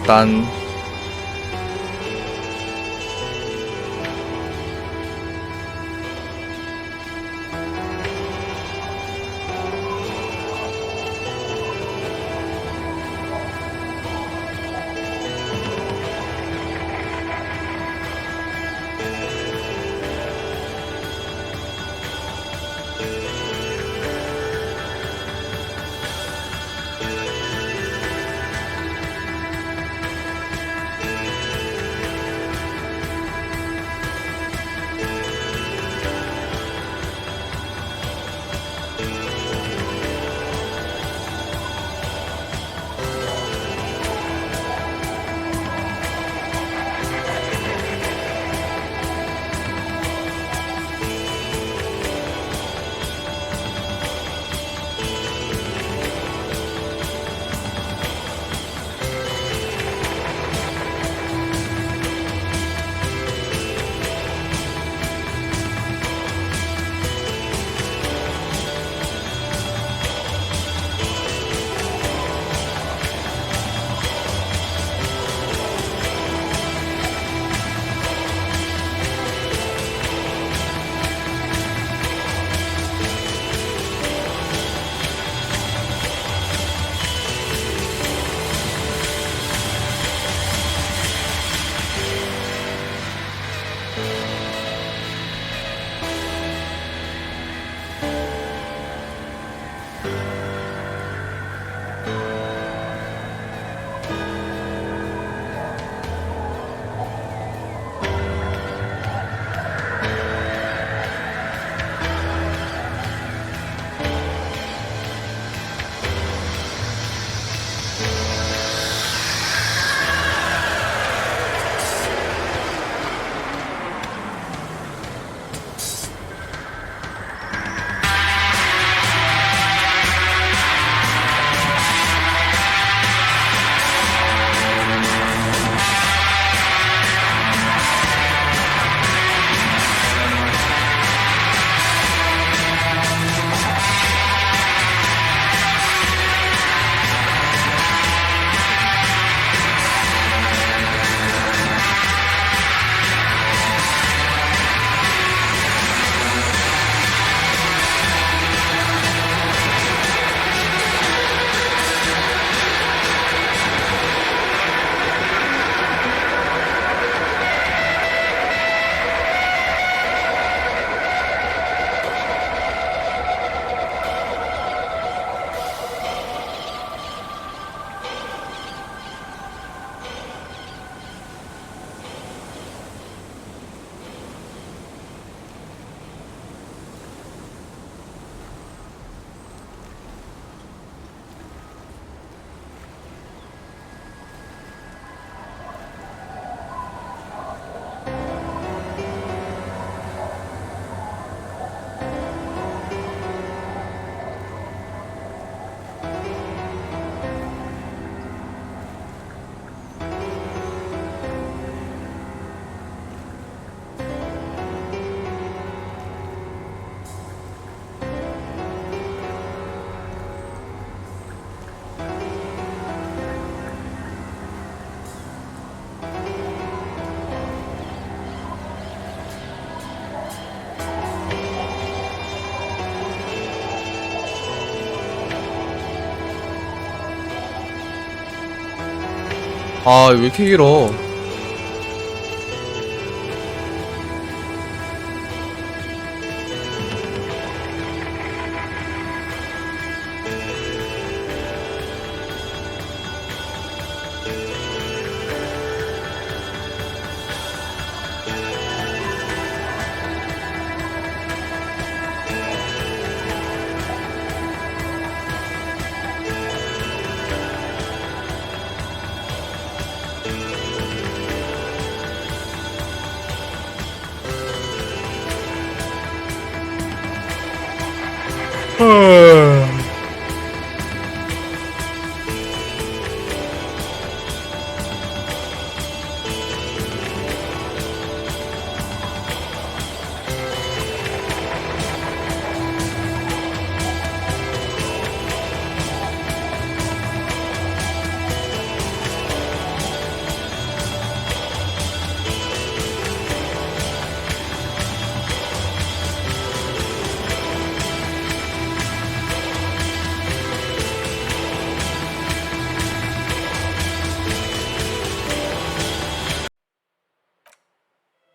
아, 왜 이렇게 길어?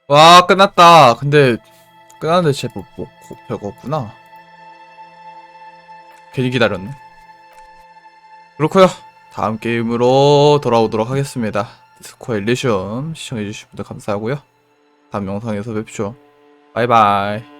와, 끝났다. 근데 끝났는데 쟤 별거 없구나. 괜히 기다렸네. 그렇고요, 다음 게임으로 돌아오도록 하겠습니다. 디스코 엘리시움 시청해주신 분들 감사하고요. 다음 영상에서 뵙죠. 바이바이.